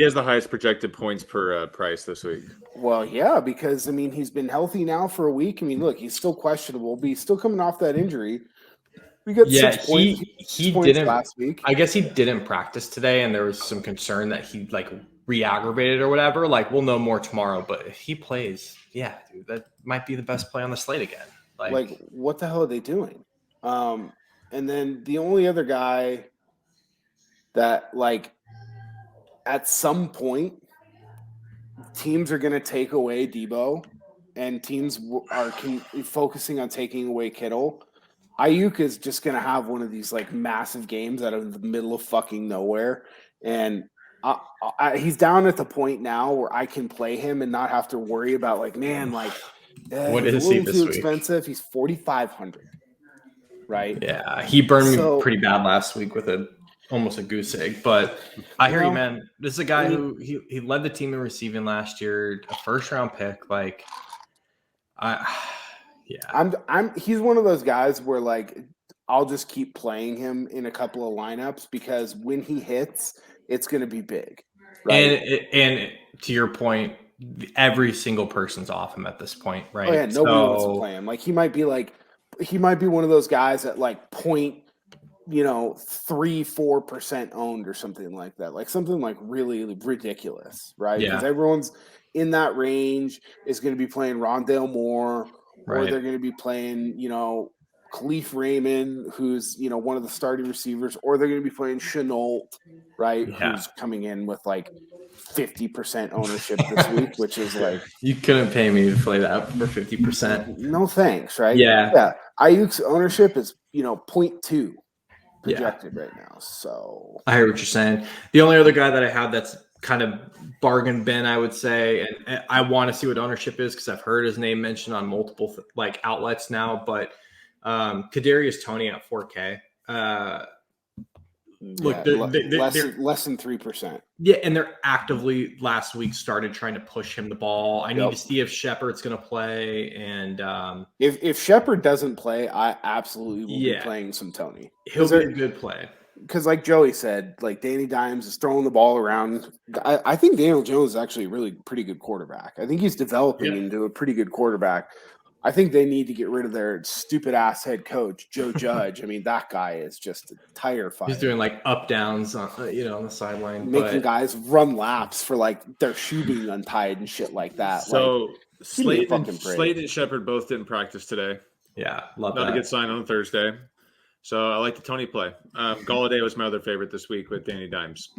has the highest projected points per price this week. Well, yeah, because he's been healthy now for a week. Look, he's still questionable, but he's still coming off that injury. We got 6 points. He didn't last week. I guess he didn't practice today, and there was some concern that he re-aggravated or whatever. We'll know more tomorrow. But if he plays, dude, that might be the best play on the slate again. What the hell are they doing? And then the only other guy that at some point teams are going to take away Debo, and teams are focusing on taking away Kittle. Ayuk is just going to have one of these massive games out of the middle of fucking nowhere, and he's down at the point now where I can play him and not have to worry about what is he this week? Expensive. He's 4,500, right? Yeah, he burned me pretty bad last week with almost a goose egg, but I hear you, man. This is a guy who he led the team in receiving last year, a first-round pick. He's one of those guys where I'll just keep playing him in a couple of lineups because when he hits, it's going to be big. Right? And to your point, every single person's off him at this point, right? Oh yeah, nobody wants to play him. He might be one of those guys at 3-4% owned or something like that. Something really ridiculous, right? Because everyone's in that range is going to be playing Rondale Moore, or they're going to be playing, Khalif Raymond, who's, one of the starting receivers, or they're going to be playing Chenault, right? Yeah. Who's coming in with 50% ownership this week, which is you couldn't pay me to play that for 50%. No thanks, right? Yeah. Ayuk's ownership is 0.2 projected right now. So I hear what you're saying. The only other guy that I have that's kind of bargain bin, I would say, and I want to see what ownership is because I've heard his name mentioned on multiple outlets now, but Kadarius Toney at 4K. Look, less than 3%. Yeah, and they're actively last week started trying to push him the ball. I need to see if Shepard's going to play, and if Shepard doesn't play, I absolutely will be playing some Toney. He'll be a good play because, like Joey said, Danny Dimes is throwing the ball around. I think Daniel Jones is actually a really pretty good quarterback. I think he's developing into a pretty good quarterback. I think they need to get rid of their stupid ass head coach, Joe Judge. That guy is just a tire fire. He's doing up downs on the sideline, making guys run laps for their shoe being untied and shit like that. So Slade and Shepard both didn't practice today. Yeah, love that. Not a good sign on Thursday. So I like the Toney play. Galladay was my other favorite this week with Danny Dimes.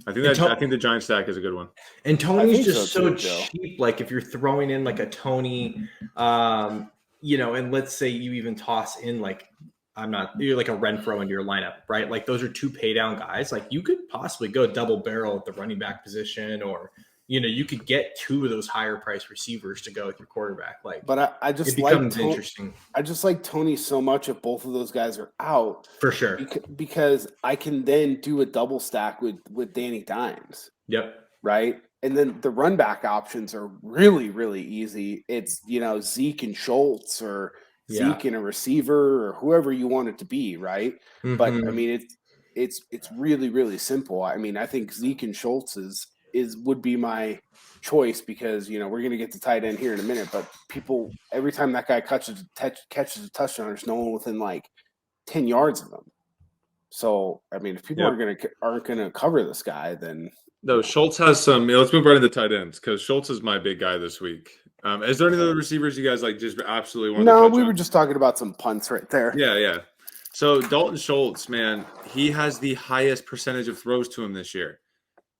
I think the Giant stack is a good one. And Toney's just so cheap. If you're throwing in a Toney, and let's say you even toss in you're a Renfro into your lineup, right? Those are two pay down guys. You could possibly go double barrel at the running back position, or you could get two of those higher price receivers to go with your quarterback. But I just interesting. I just like Toney so much if both of those guys are out for sure, because I can then do a double stack with Danny Dimes. Yep. Right. And then the run back options are really, really easy. It's Zeke and Schultz, or Zeke and a receiver, or whoever you want it to be. Right. Mm-hmm. But it's really, really simple. I think Zeke and Schultz would be my choice because we're going to get to tight end here in a minute, but every time that guy catches a touchdown, there's no one within 10 yards of them. So I mean, if people aren't gonna cover this guy, then no. Schultz has some. Let's move right into tight ends because Schultz is my big guy this week. Is there any other receivers you guys like just absolutely want to touch on? No, we were just talking about some punts right there. Yeah. So Dalton Schultz, man, he has the highest percentage of throws to him this year,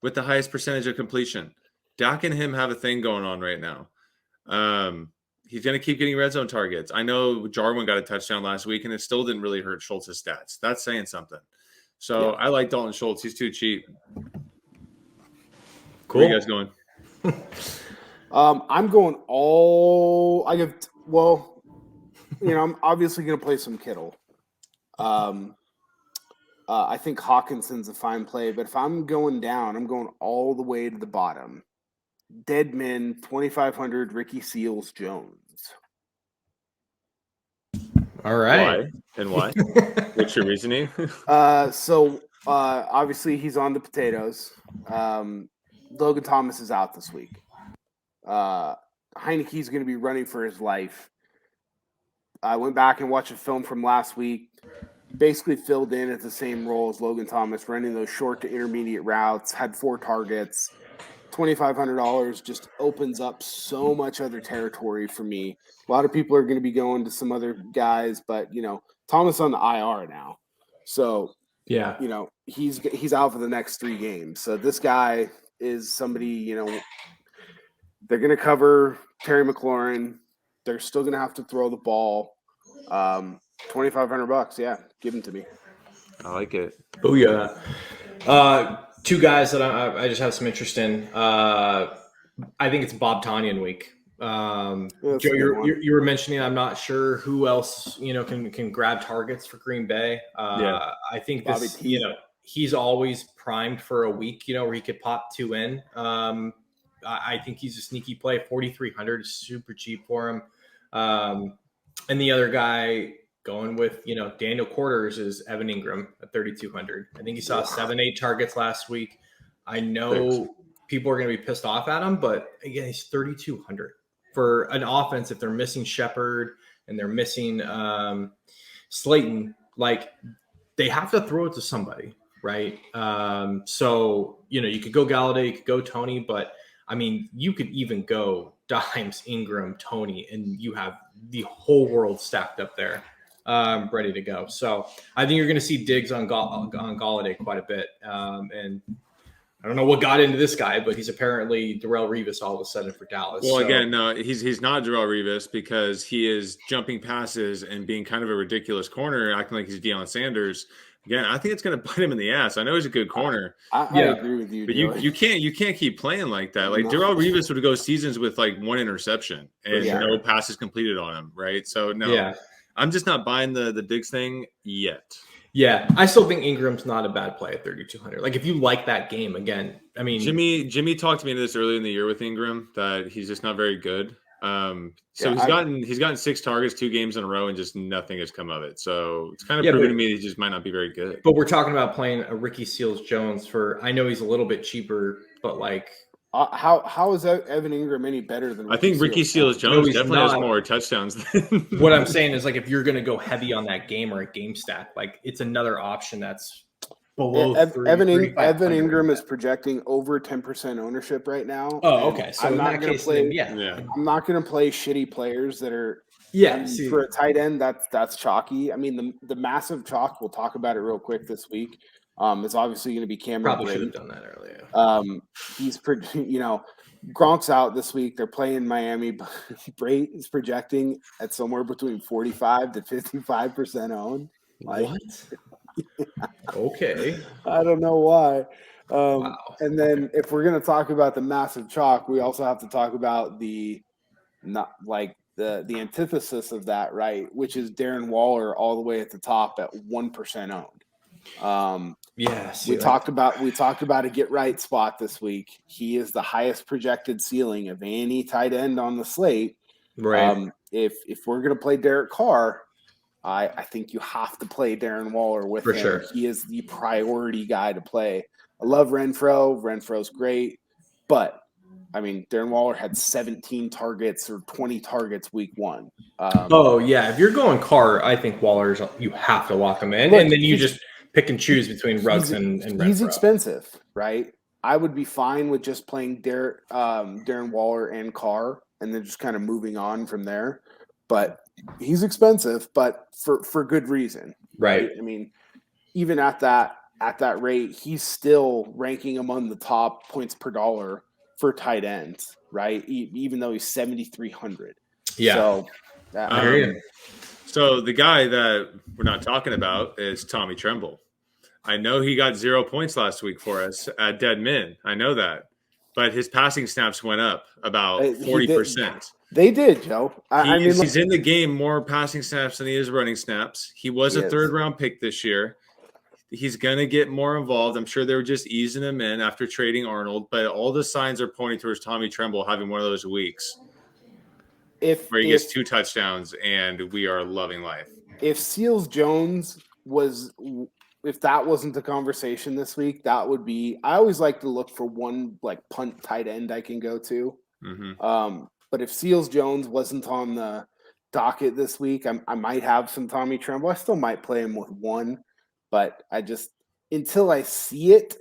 with the highest percentage of completion. Dak and him have a thing going on right now. He's going to keep getting red zone targets. I know Jarwin got a touchdown last week, and it still didn't really hurt Schultz's stats. That's saying something. So I like Dalton Schultz. He's too cheap. Cool. Where are you guys going? I'm going I'm obviously going to play some Kittle. I think Hawkinson's a fine play, but if I'm going down, I'm going all the way to the bottom. Deadman, 2,500, Ricky Seals, Jones. All right. Why? And why? What's your reasoning? Obviously he's on the potatoes. Logan Thomas is out this week. Heineke's going to be running for his life. I went back and watched a film from last week. Basically filled in at the same role as Logan Thomas, running those short to intermediate routes, had 4 targets. $2,500 just opens up so much other territory for me. A lot of people are going to be going to some other guys, but, Thomas on the IR now. So, he's out for the next 3 games. So this guy is somebody, they're going to cover Terry McLaurin. They're still going to have to throw the ball. $2,500. Yeah, give them to me. I like it. Oh yeah. 2 guys that I just have some interest in. I think it's Bob Tanyan week. Joe, you were mentioning. I'm not sure who else can grab targets for Green Bay. I think this. He's always primed for a week. Where he could pop 2 in. I think he's a sneaky play. 4,300 is super cheap for him. And the other guy going with, Daniel Quarters is Evan Ingram at 3,200. I think he saw 7-8 targets last week. I know people are going to be pissed off at him, but again, he's 3,200 for an offense. If they're missing Shepard and they're missing Slayton, like they have to throw it to somebody, right? So, you could go Galladay, you could go Tony, but I mean, you could even go Dimes, Ingram, Tony, and you have the whole world stacked up there, ready to go. So I think you're going to see Diggs on Galladay quite a bit. And I don't know what got into this guy, but he's apparently Darrelle Revis all of a sudden for Dallas. Well, again, no, he's not Darrelle Revis because he is jumping passes and being kind of a ridiculous corner, acting like he's Deion Sanders. Again, I think it's going to bite him in the ass. I know he's a good corner. I agree with you, but you can't keep playing like that. Like Darrelle Revis would go seasons with like 1 interception and no passes completed on him, right? So I'm just not buying the Diggs thing yet. Yeah, I still think Ingram's not a bad play at 3,200. Like if you like that game, again, I mean, Jimmy talked to me into this early in the year with Ingram that he's just not very good. He's gotten 6 targets 2 games in a row and just nothing has come of it. So it's kind of proving to me that he just might not be very good. But we're talking about playing a Ricky Seals Jones for. I know he's a little bit cheaper, but like how is Evan Ingram any better than? I think Ricky Seals Jones definitely has more touchdowns than. What I'm saying is like if you're going to go heavy on that game or a game stack, like it's another option that's. Evan Ingram is projecting over 10% ownership right now. Oh, okay. So I'm in not that going to case, play. then, I'm not going to play shitty players that are. For a tight end, that's chalky. I mean, the massive chalk. We'll talk about it real quick this week. It's obviously going to be Cameron. Probably should have done that earlier. He's Gronk's out this week. They're playing Miami. Bray is projecting at somewhere between 45 to 55% owned. What? Okay. I don't know why. Wow. And then if we're going to talk about the massive chalk, we also have to talk about the antithesis of that, right? Which is Darren Waller all the way at the top at 1% owned. We talked about a get right spot this week. He is the highest projected ceiling of any tight end on the slate. Right. If we're going to play Derek Carr, I think you have to play Darren Waller with him. Sure. He is the priority guy to play. I love Renfro. Renfro's great. But, I mean, Darren Waller had 17 targets or 20 targets week 1. If you're going Carr, I think Waller's – you have to lock him in. And then you just pick and choose between Ruggs and Renfro. He's expensive, right? I would be fine with just playing Darren Waller and Carr and then just kind of moving on from there. But he's expensive, but for good reason. Right. I mean, even at that rate, he's still ranking among the top points per dollar for tight ends, right? Even though he's 7,300. Yeah. So, I hear you. So the guy that we're not talking about is Tommy Tremble. I know he got 0 points last week for us at Dead Men. I know that. But his passing snaps went up about 40%. They did, Joe. He's in the game more passing snaps than he is running snaps. He was a third-round pick this year. He's going to get more involved. I'm sure they were just easing him in after trading Arnold. But all the signs are pointing towards Tommy Tremble having one of those weeks where he gets 2 touchdowns, and we are loving life. If Seals Jones if that wasn't the conversation this week, that would be. I always like to look for one like punt tight end I can go to. Mm-hmm. But if Seals Jones wasn't on the docket this week, I might have some Tommy Tremble. I still might play him with one, but until I see it,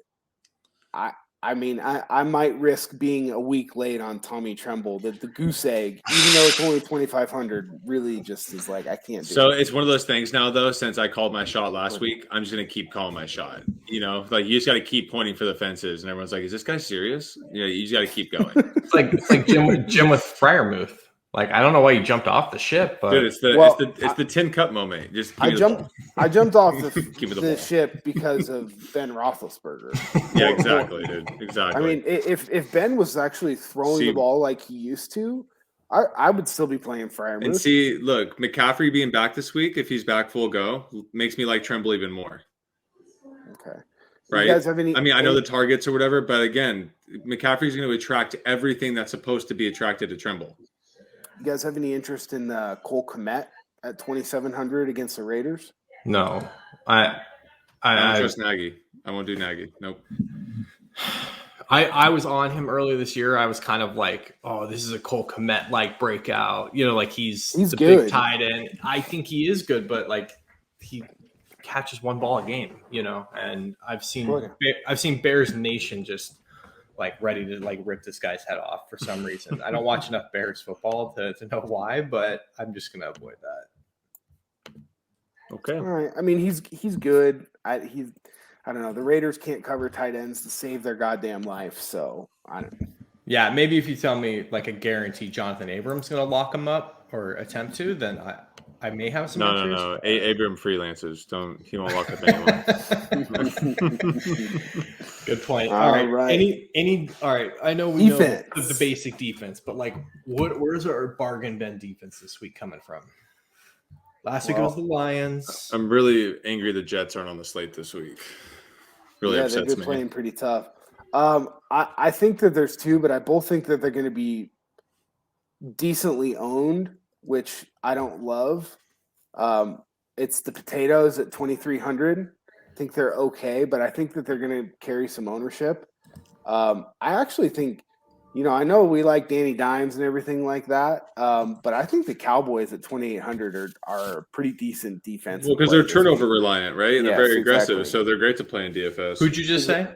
I might risk being a week late on Tommy Tremble. The goose egg, even though it's only 2,500, really just is like I can't do So it. it's one of those things now, though. Since I called my shot last week, I'm just gonna keep calling my shot. You know, like you just got to keep pointing for the fences, and everyone's like, "Is this guy serious?" You know, you just got to keep going. It's like Jim with Fryermuth. Like I don't know why you jumped off the ship, but dude, it's the tin cup moment. Just I jumped off the ship because of Ben Roethlisberger. Yeah, exactly, dude. Exactly. I mean, if Ben was actually throwing the ball like he used to, I would still be playing Fryermuth. And see, look, McCaffrey being back this week, if he's back full go, makes me like Tremble even more. Okay. Right. You guys have any? I mean, I know the targets or whatever, but again, McCaffrey's going to attract everything that's supposed to be attracted to Tremble. You guys have any interest in Cole Kmet at 2,700 against the Raiders? No, I don't trust Nagy. I won't do Nagy. Nope. I was on him earlier this year. I was kind of like, oh, this is a Cole Kmet like breakout. You know, like he's the good. big tight end. I think he is good, but like he catches one ball a game. You know, and I've seen Bears Nation just like ready to like rip this guy's head off for some reason. I don't watch enough Bears football to know why, but I'm just gonna avoid that. Okay. All right. I mean, he's good. I don't know. The Raiders can't cover tight ends to save their goddamn life. So I don't know. Yeah, maybe if you tell me like a guarantee Jonathan Abrams going to lock him up or attempt to, then I may have some interest. No. Abram freelancers. He won't lock up anyone. Good point. All right. All right. I know we know the basic defense, but like where's our bargain bin defense this week coming from? Last week it was the Lions. I'm really angry the Jets aren't on the slate this week. Really upsets me. They've been playing pretty tough. I think that there's two, but I both think that they're going to be decently owned, which I don't love. It's the Potatoes at 2,300. I think they're okay, but I think that they're going to carry some ownership. I actually think, I know we like Danny Dimes and everything like that, but I think the Cowboys at 2,800 are a pretty decent defense. Well, because they're turnover reliant, right? And they're very aggressive, so they're great to play in DFS. Who'd you just say?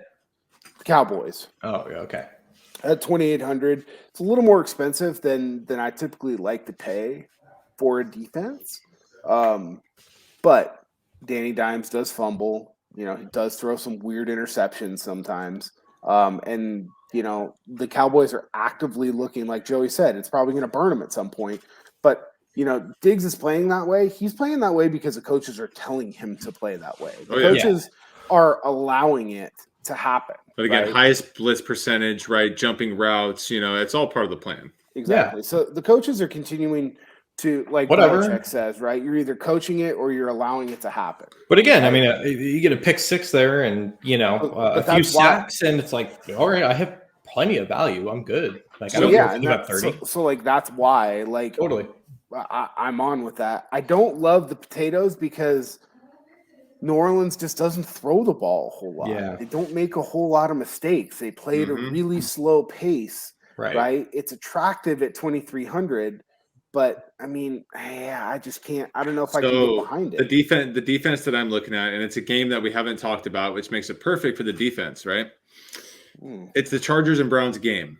Cowboys. Oh, okay. At 2,800, it's a little more expensive than I typically like to pay for a defense. But Danny Dimes does fumble. He does throw some weird interceptions sometimes. And the Cowboys are actively looking, like Joey said, it's probably going to burn him at some point. But, Diggs is playing that way. He's playing that way because the coaches are telling him to play that way. The coaches are allowing it to happen. But again, highest blitz percentage, right? Jumping routes, it's all part of the plan. Exactly. Yeah. So the coaches are continuing to, like Belichick says, right? You're either coaching it or you're allowing it to happen. But again, I mean, you get a pick six there and, a few sacks, and it's like, all right, I have plenty of value. I'm good. Like, I don't have 30. So, like, that's why, like, totally. I'm on with that. I don't love the Potatoes because New Orleans just doesn't throw the ball a whole lot. Yeah. They don't make a whole lot of mistakes. They play at a really slow pace, right? It's attractive at 2,300, But I mean, yeah, I just can't. I don't know if I can get behind it. The defense that I'm looking at, and it's a game that we haven't talked about, which makes it perfect for the defense, right? It's the Chargers and Browns game.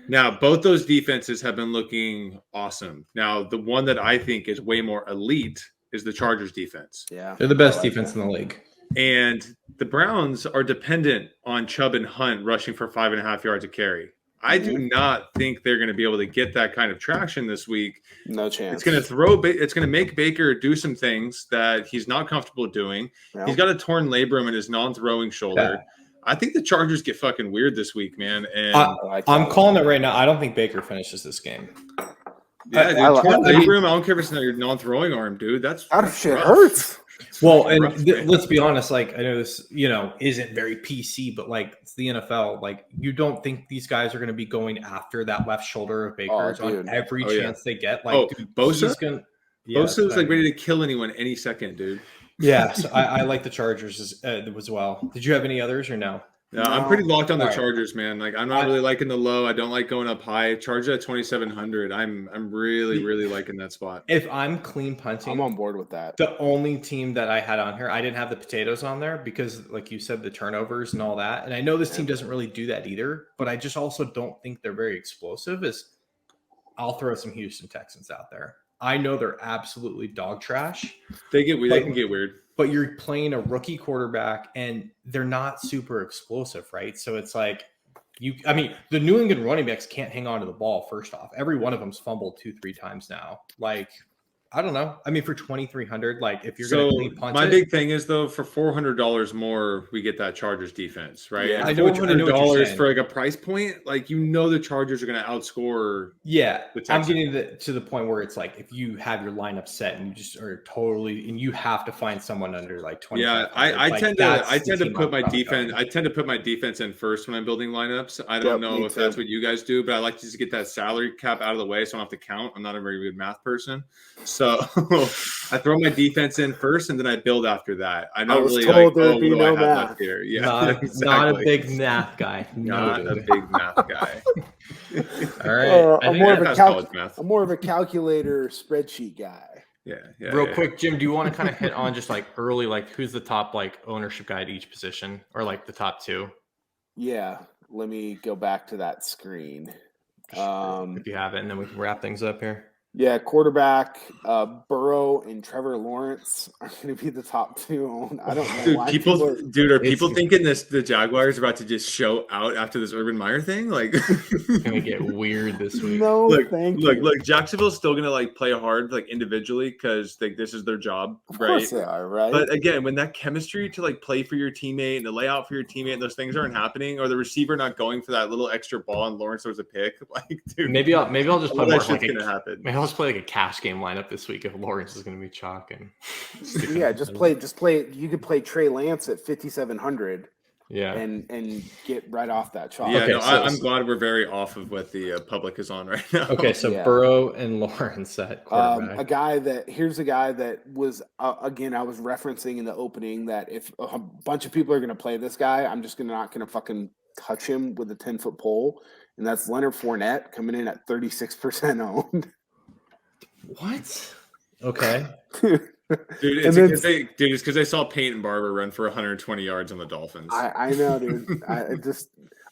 Now, both those defenses have been looking awesome. Now, the one that I think is way more elite is the Chargers defense. Yeah, they're the best defense in the league. And the Browns are dependent on Chubb and Hunt rushing for 5.5 yards a carry. I do not think they're going to be able to get that kind of traction this week. No chance. It's going to make Baker do some things that he's not comfortable doing. Yeah. He's got a torn labrum in his non-throwing shoulder. Yeah. I think the Chargers get fucking weird this week, man. And I'm calling it right now. I don't think Baker finishes this game. Yeah, dude, torn labrum. I don't care if it's not your non-throwing arm, dude. That's shit hurts. Well, and let's be honest. Like, I know this, isn't very PC, but like it's the NFL. Like, you don't think these guys are going to be going after that left shoulder of Baker's on every chance they get? Like, Bosa's like ready to kill anyone any second, dude. Yeah, so I like the Chargers as well. Did you have any others or no? No, I'm pretty locked on the Chargers, man. Like, I'm not really liking the low. I don't like going up high. Chargers at 2,700. I'm really, really liking that spot. If I'm clean punting, I'm on board with that. The only team that I had on here, I didn't have the potatoes on there because, like you said, the turnovers and all that. And I know this team doesn't really do that either, but I just also don't think they're very explosive. I'll throw some Houston Texans out there. I know they're absolutely dog trash. They can get weird. But you're playing a rookie quarterback, and they're not super explosive, right? So it's like the New England running backs can't hang on to the ball, first off. Every one of them's fumbled 2-3 times now. Like, I don't know. I mean, for 2,300, like if you're going to clean punch my big thing is though, for $400 more, we get that Chargers defense, right? Yeah, I know $400 for like a price point, like the Chargers are going to outscore. Yeah, I'm getting to the point where it's like if you have your lineup set and you just are totally, and you have to find someone under like 20. Yeah, I tend to put my defense. I tend to put my defense in first when I'm building lineups. I don't know if that's what you guys do, but I like to just get that salary cap out of the way so I don't have to count. I'm not a very good math person, so I throw my defense in first, and then I build after that. I'm not really like, there'd be no math here. Yeah, not a big math guy. Not a big math guy. All right, I'm more of a calculator spreadsheet guy. Yeah. Real quick, Jim, do you want to kind of hit on just like early, like who's the top like ownership guy at each position, or like the top two? Yeah, let me go back to that screen. If you have it, and then we can wrap things up here. Yeah, quarterback Burrow and Trevor Lawrence are going to be the top two. I don't know. Dude, are people thinking the Jaguars are about to just show out after this Urban Meyer thing? Like, it's going to get weird this week. No, look, Jacksonville's still going to like play hard, like individually, because like this is their job, of right? Course they are, right? But again, when that chemistry to like play for your teammate and to lay out for your teammate, and those things aren't happening, or the receiver not going for that little extra ball and Lawrence was a pick, like, dude, maybe I'll just play more like going to happen. Let's play like a cash game lineup this week if Lawrence is going to be chalking. Yeah, just play. You could play Trey Lance at 5,700. Yeah, and get right off that chalk. Yeah, okay, I'm glad we're very off of what the public is on right now. Okay, so Burrow and Lawrence at quarterback. Here's a guy that was again I was referencing in the opening that if a bunch of people are going to play this guy, I'm just not going to fucking touch him with a 10-foot pole, and that's Leonard Fournette coming in at 36% owned. What? Okay. Dude, it's because they saw Peyton Barber run for 120 yards on the Dolphins. I know, dude.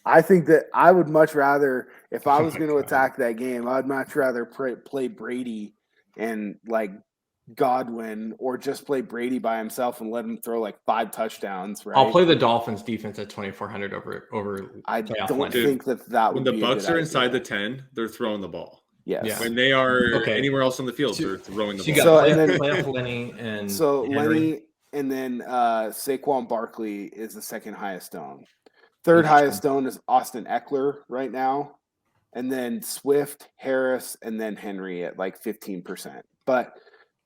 I think that I would much rather, if I was going to attack that game, I'd much rather play Brady and like Godwin, or just play Brady by himself and let him throw like 5 touchdowns. Right? I'll play the Dolphins defense at 2,400 over. I don't think that would when the Bucks are inside the 10, they're throwing the ball. Yes. Yeah. When they are anywhere else on the field, they're throwing the ball. You got playoff Lenny and Lenny, and then Saquon Barkley is the second highest owned. Third highest owned is Austin Eckler right now, and then Swift, Harris, and then Henry at like 15%. But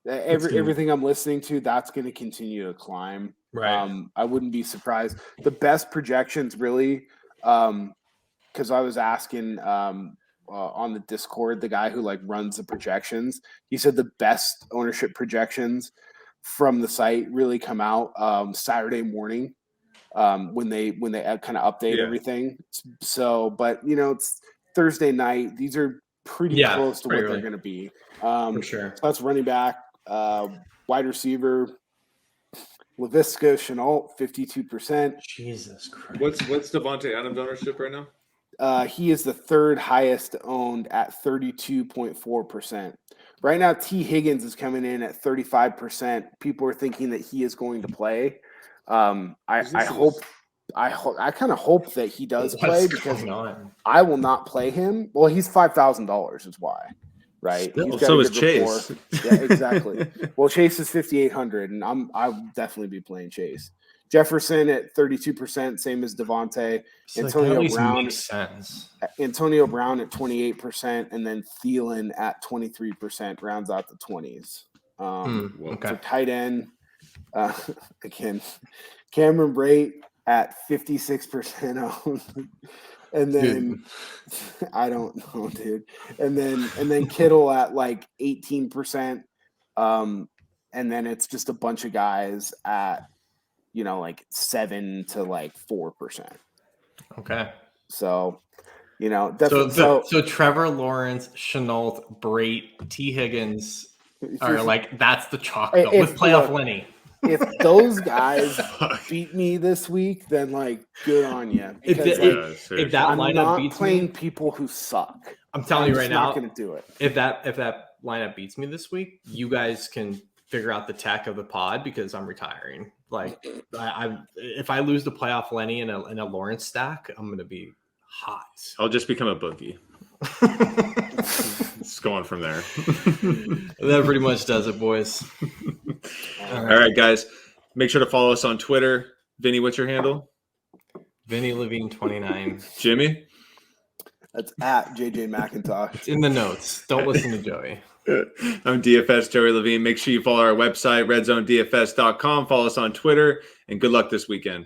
everything I'm listening to, that's going to continue to climb. Right. I wouldn't be surprised. The best projections, really, because I was asking. On the Discord, the guy who like runs the projections, he said the best ownership projections from the site really come out Saturday morning when they kind of update everything. So, but it's Thursday night. These are pretty close to what they're going to be. For sure. So that's running back, wide receiver, Laviska Shenault, 52%. Jesus Christ. What's Devontae Adams' ownership right now? He is the third highest owned at 32.4%. Right now, T. Higgins is coming in at 35%. People are thinking that he is going to play. I kind of hope that he does play because I will not play him. Well, he's $5,000 is why, right? So is Chase. Yeah, exactly. Well, Chase is 5,800, and I'll definitely be playing Chase. Jefferson at 32%, same as Devontae. Antonio Brown makes sense. Antonio Brown at 28%, and then Thielen at 23% rounds out the 20s. For tight end, again, Cameron Brate at 56% owned. And then I don't know, dude. And then Kittle at like 18%. And then it's just a bunch of guys at like 7 to like 4%. Okay. So, definitely. So Trevor Lawrence, Shenault, Brate, T. Higgins are like that's the chalk though, with playoff Lenny. If those guys beat me this week, then like good on you. If that I'm lineup not beats playing me, people who suck. I'm telling you right now, not going to do it. If that lineup beats me this week, you guys can figure out the tech of the pod because I'm retiring. Like, if I lose the playoff Lenny in a Lawrence stack, I'm going to be hot. I'll just become a bookie. It's going from there. That pretty much does it, boys. All right, guys. Make sure to follow us on Twitter. Vinny, what's your handle? Vinny Levine 29. Jimmy? That's at JJ McIntosh. It's in the notes. Don't listen to Joey. I'm DFS Joey Levine. Make sure you follow our website, redzonedfs.com. Follow us on Twitter, and good luck this weekend.